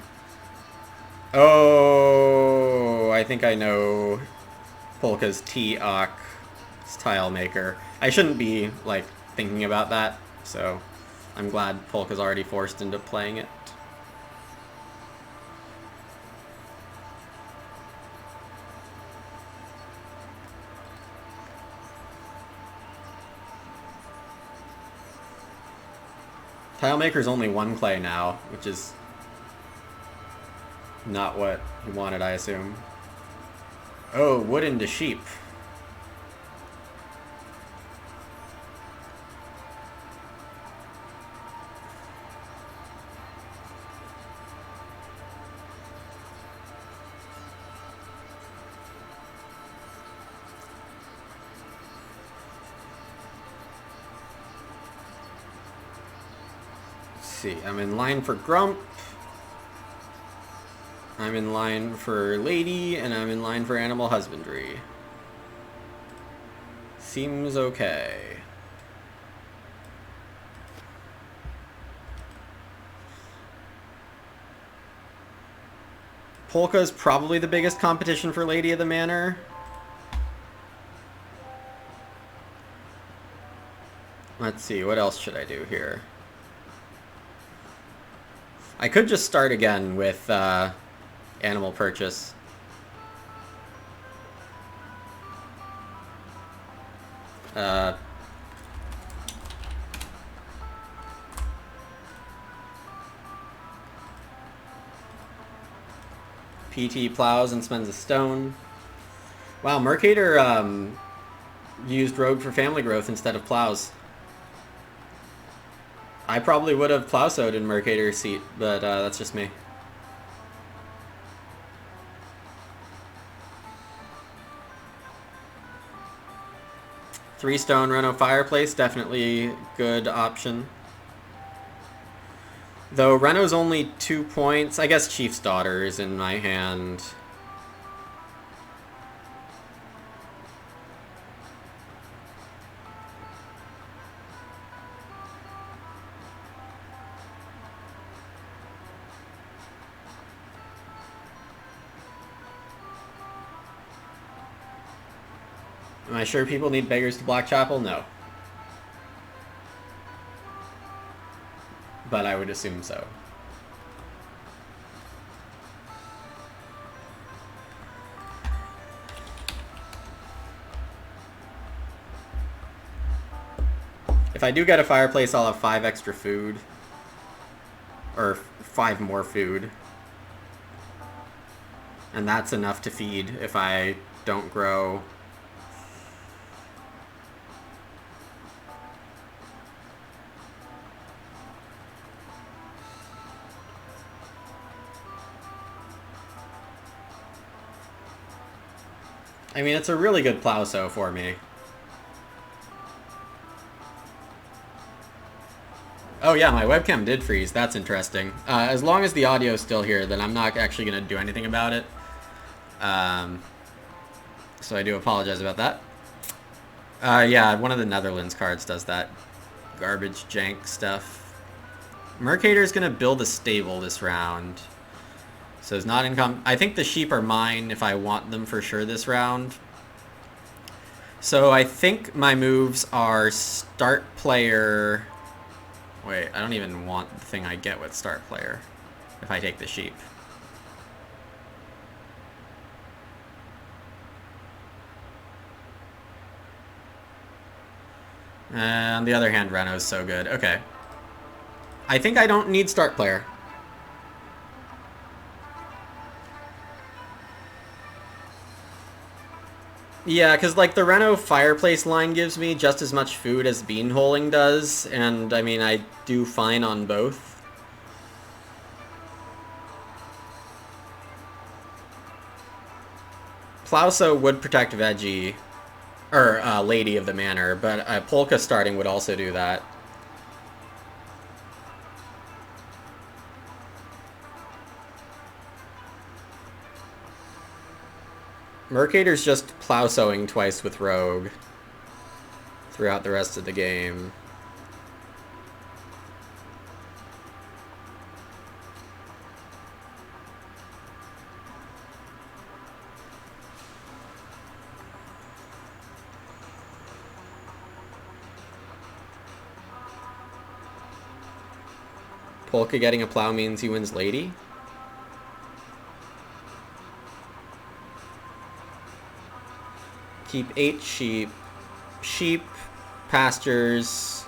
Oh, I think I know Polka's T-Ock tile maker. I shouldn't be, like, thinking about that, so I'm glad Polka's already forced into playing it. Tile maker's only one clay now, which is not what he wanted, I assume. Oh, wood into sheep. Let's see, I'm in line for Grump. I'm in line for Lady, and I'm in line for Animal Husbandry. Seems okay. Polka's probably the biggest competition for Lady of the Manor. Let's see, what else should I do here? I could just start again with animal purchase. PT plows and spends a stone. Wow, Mercator used Rogue for family growth instead of plows. I probably would have plow-sowed in Mercator's seat, but that's just me. Three stone Reno fireplace, definitely good option. Though Reno's only 2 points, I guess Chief's Daughter is in my hand. Am I sure people need beggars to block chapel? No. But I would assume so. If I do get a fireplace, I'll have 5 extra food. Or 5 more food. And that's enough to feed if I don't grow. I mean, it's a really good Plowso for me. Oh yeah, my webcam did freeze. That's interesting. As long as the audio's still here, then I'm not actually going to do anything about it. So I do apologize about that. Yeah, one of the Netherlands cards does that garbage jank stuff. Mercator's going to build a stable this round. So it's not income. I think the sheep are mine if I want them for sure this round. So I think my moves are start player. Wait, I don't even want the thing I get with start player if I take the sheep. And on the other hand, Renault's so good. Okay. I think I don't need start player. Yeah, because like the Renault fireplace line gives me just as much food as beanholing does, and I mean I do fine on both. Plowso would protect Veggie, or Lady of the Manor, but Polka starting would also do that. Mercator's just Plowsoing twice with Rogue throughout the rest of the game. Polka getting a plow means he wins Lady? Keep 8 sheep. Sheep, pastures,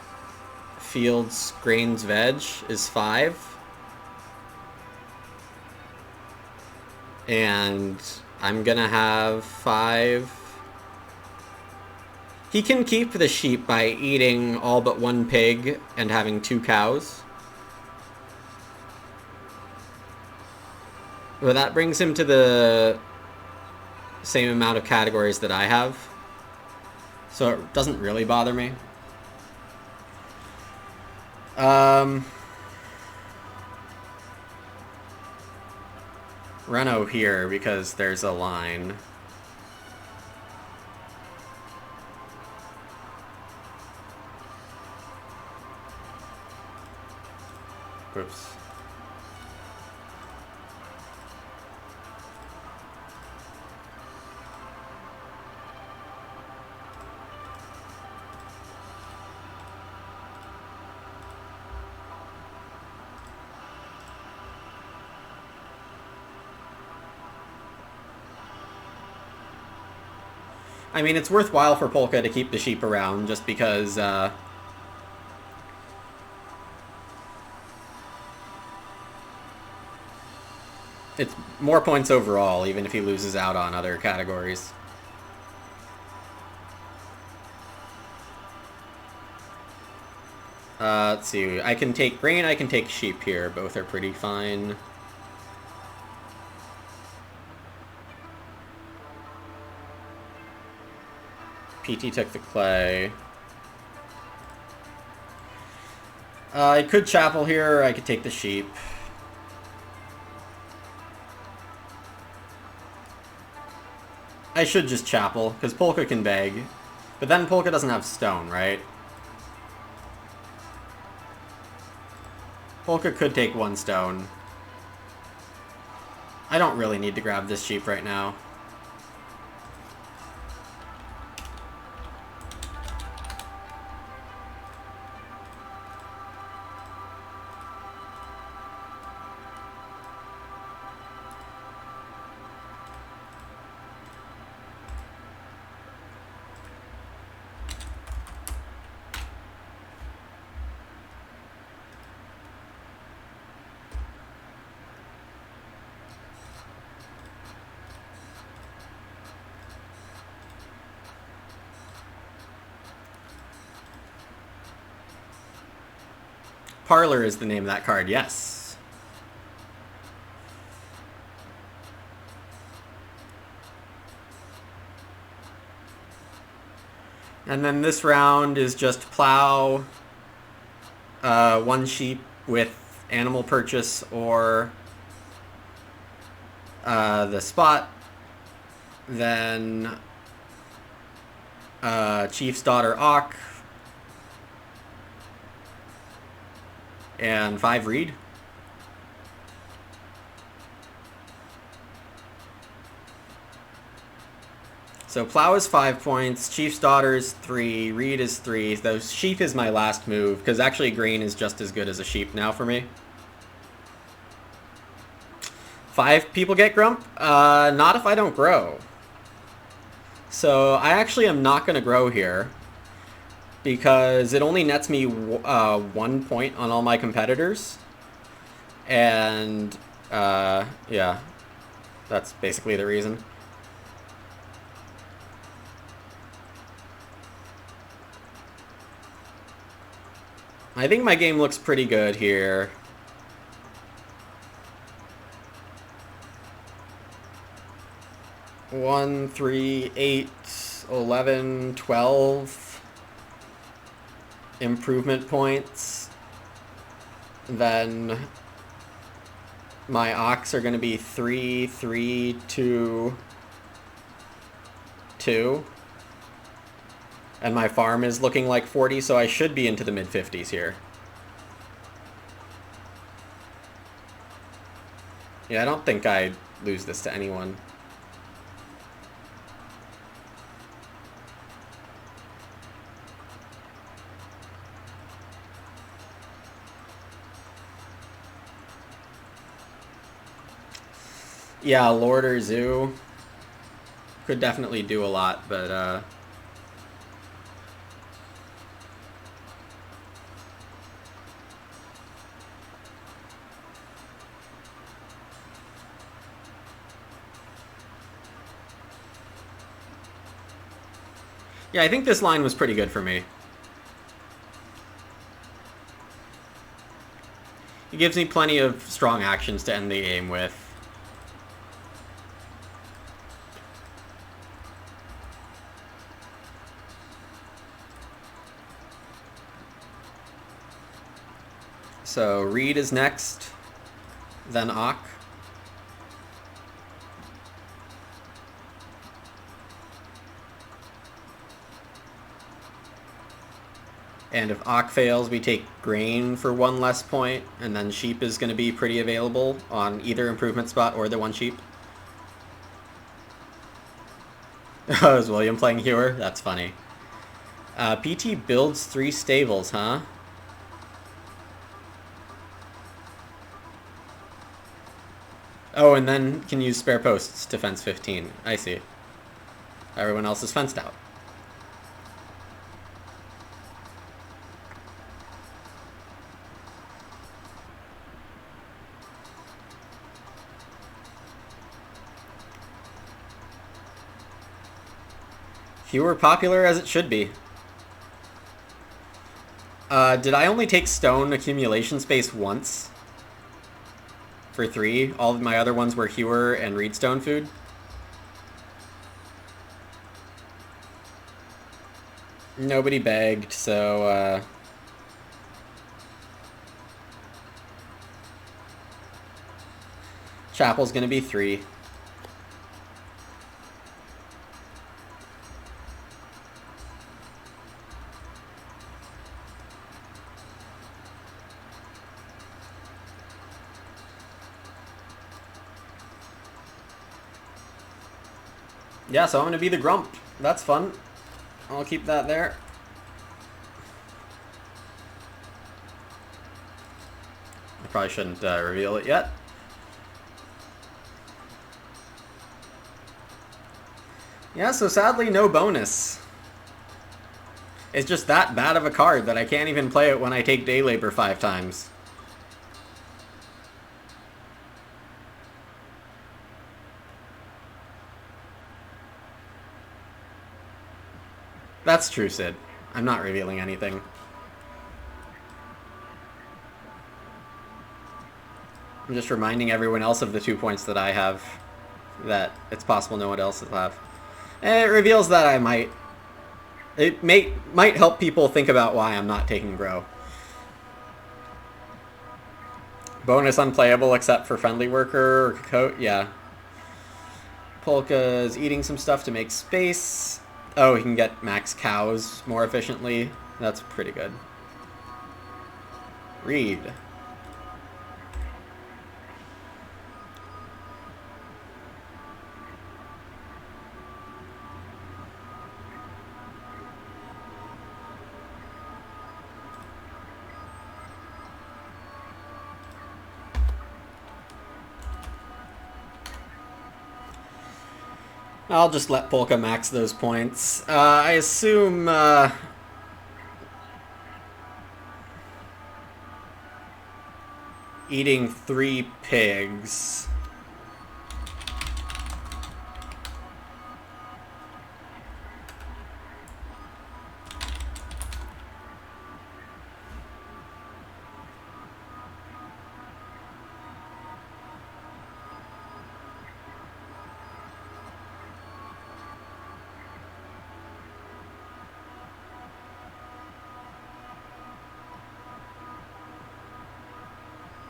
fields, grains, veg is 5. And I'm gonna have 5. He can keep the sheep by eating all but 1 pig and having 2 cows. But that brings him to the same amount of categories that I have. So it doesn't really bother me. Renault here because there's a line. Oops. I mean, it's worthwhile for Polka to keep the sheep around just because, it's more points overall, even if he loses out on other categories. Let's see. I can take grain, I can take sheep here. Both are pretty fine. PT took the clay. I could chapel here, or I could take the sheep. I should just chapel, because Polka can beg. But then Polka doesn't have stone, right? Polka could take 1 stone. I don't really need to grab this sheep right now. Parlor is the name of that card, yes. And then this round is just plow, one sheep with animal purchase or the spot, then Chief's Daughter Ock, and 5 reed. So plow is 5 points, Chief's Daughter is 3, reed is 3. Though sheep is my last move, because actually green is just as good as a sheep now for me. 5 people get grump? Not if I don't grow. So I actually am not going to grow here, because it only nets me 1 point on all my competitors. And yeah, that's basically the reason. I think my game looks pretty good here. One, 3, 8, 11, 12 improvement points. Then my ox are going to be 3, 3, 2, 2. And my farm is looking like 40, so I should be into the mid-50s here. Yeah, I don't think I'd lose this to anyone. Yeah, Lord or Zoo could definitely do a lot, but yeah, I think this line was pretty good for me. It gives me plenty of strong actions to end the game with. So reed is next, then Ock. And if Ock fails, we take grain for 1 less point, and then sheep is going to be pretty available on either improvement spot or the 1 sheep. Oh, is William playing Hewer? That's funny. PT builds 3 stables, huh? Oh, and then can use spare posts to fence 15. I see. Everyone else is fenced out. Fewer popular as it should be. Did I only take stone accumulation space once? For 3? All of my other ones were Hewer and Reedstone food? Nobody begged, so Chapel's gonna be 3. Yeah, so I'm gonna be the grump. That's fun. I'll keep that there. I probably shouldn't reveal it yet. Yeah, so sadly no bonus. It's just that bad of a card that I can't even play it when I take day labor 5 times. That's true, Sid. I'm not revealing anything. I'm just reminding everyone else of the 2 points that I have, that it's possible no one else will have. And it reveals that I might It might help people think about why I'm not taking Grow. Bonus unplayable except for friendly worker or coat. Yeah. Polka's eating some stuff to make space. Oh, he can get max cows more efficiently. That's pretty good. Read. I'll just let Polka max those points. I assume eating 3 pigs.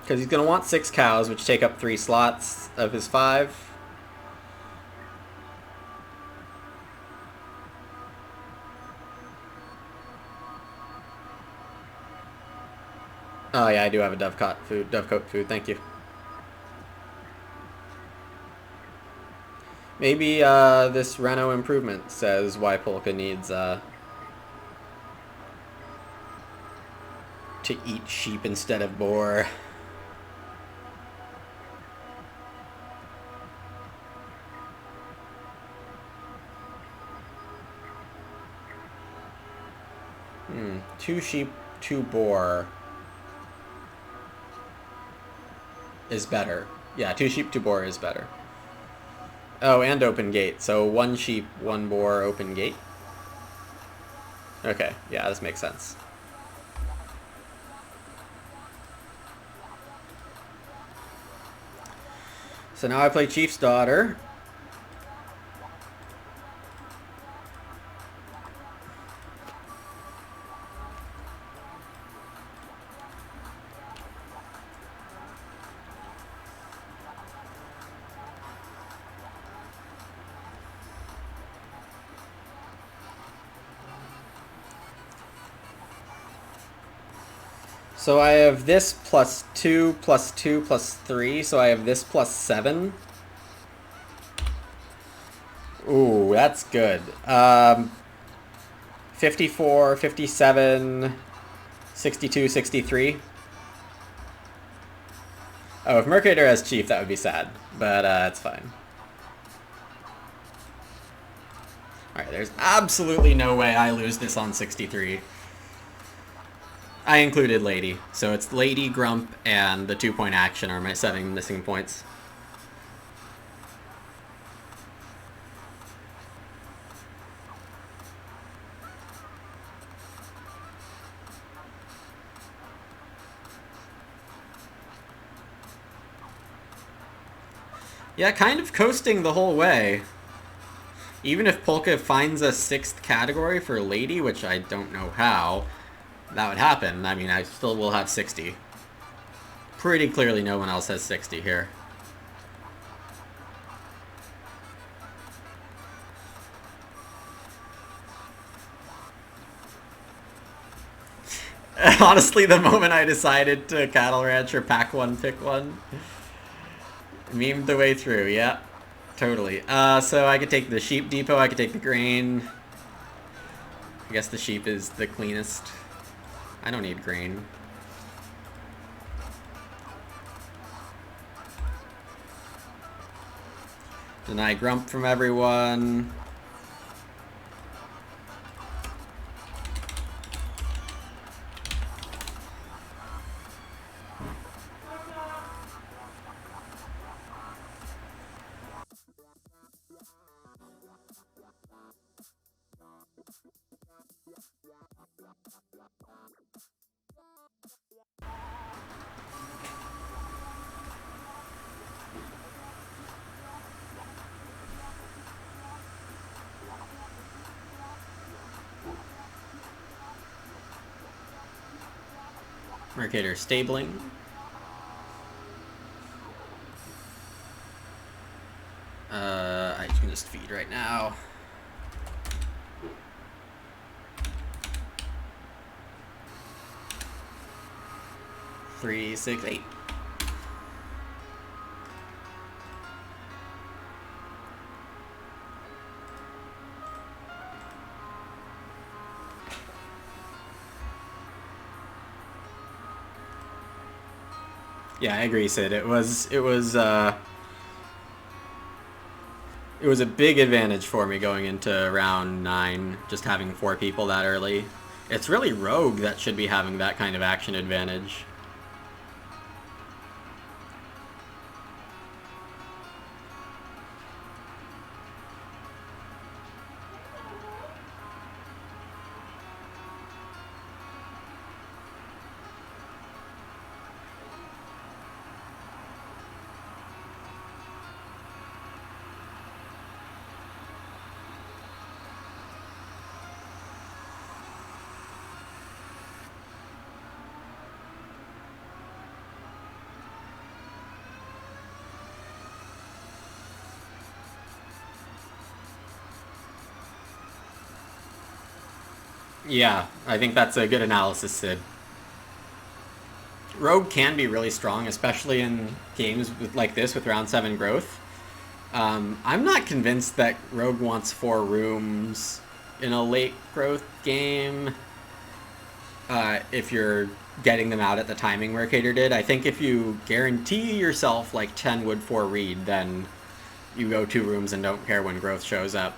Because he's going to want 6 cows, which take up 3 slots of his 5. Oh yeah, I do have a dovecote food, thank you. Maybe this Reno improvement says why Polka needs to eat sheep instead of boar. Hmm, 2 sheep, 2 boar is better. Yeah, 2 sheep, 2 boar is better. Oh, and open gate. So 1 sheep, 1 boar, open gate. Okay, yeah, this makes sense. So now I play Chief's Daughter. So I have this plus 2, plus 2, plus 3, so I have this plus 7. Ooh, that's good. 54, 57, 62, 63. Oh, if Mercator has Chief, that would be sad, but it's fine. Alright, there's absolutely no way I lose this on 63. I included Lady, so it's Lady, Grump, and the 2-point action are my 7 missing points. Yeah, kind of coasting the whole way. Even if Polka finds a 6th category for Lady, which I don't know how that would happen, I mean, I still will have 60. Pretty clearly no one else has 60 here. Honestly, the moment I decided to Cattle Ranch or pack 1, pick 1, memed the way through, yeah. Totally. So I could take the sheep depot, I could take the grain. I guess the sheep is the cleanest. I don't need grain. Deny grump from everyone. Mercator stabling. I can just feed right now. Three, 6, 8. Yeah, I agree, Sid. It was a big advantage for me going into round 9, just having 4 people that early. It's really Rogue that should be having that kind of action advantage. Yeah, I think that's a good analysis, Sid. Rogue can be really strong, especially in games like this with round 7 growth. I'm not convinced that Rogue wants 4 rooms in a late growth game if you're getting them out at the timing Mercator did. I think if you guarantee yourself like 10 wood 4 read, then you go 2 rooms and don't care when growth shows up.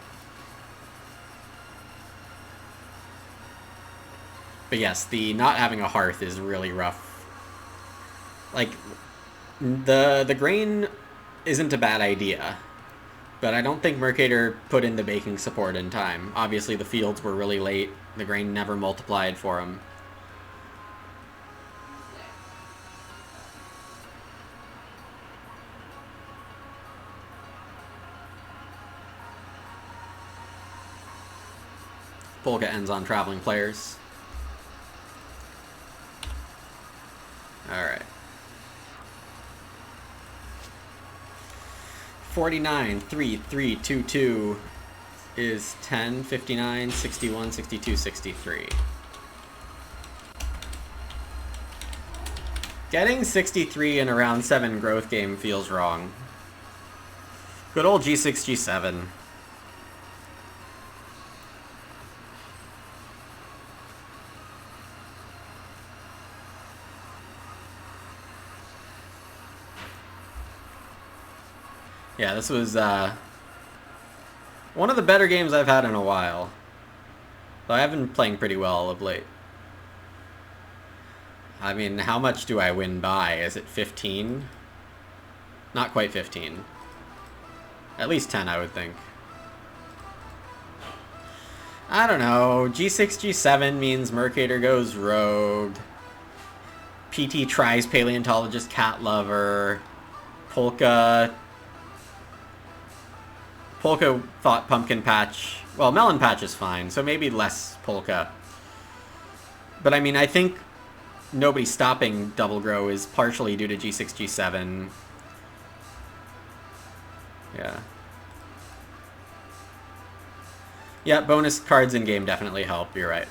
But yes, the not having a hearth is really rough. Like, the grain isn't a bad idea, but I don't think Mercator put in the baking support in time. Obviously, the fields were really late. The grain never multiplied for him. Polka ends on traveling players. Alright. 49, 3, 3, 2, 2 is 10, 59, 61, 62, 63. Getting 63 in a round 7 growth game feels wrong. Good old G6, G7. Yeah, this was one of the better games I've had in a while. Though I have been playing pretty well of late. I mean, how much do I win by? Is it 15? Not quite 15. At least 10, I would think. I don't know. G6, G7 means Mercator goes Rogue. PT tries Paleontologist Cat Lover. Polka thought Pumpkin Patch... Well, Melon Patch is fine, so maybe less Polka. But I mean, I think nobody stopping Double Grow is partially due to G6, G7. Yeah. Yeah, bonus cards in game definitely help, you're right.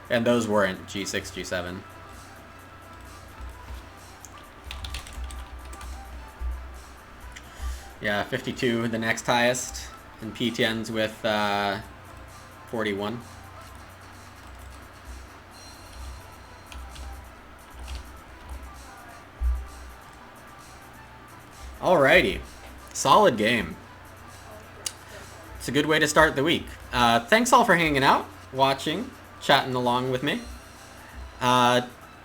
And those weren't G6, G7. Yeah, 52, the next highest. And PTN's with 41. Alrighty. Solid game. It's a good way to start the week. Thanks all for hanging out, watching, chatting along with me.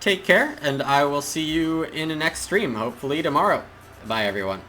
Take care, and I will see you in the next stream, hopefully tomorrow. Bye, everyone.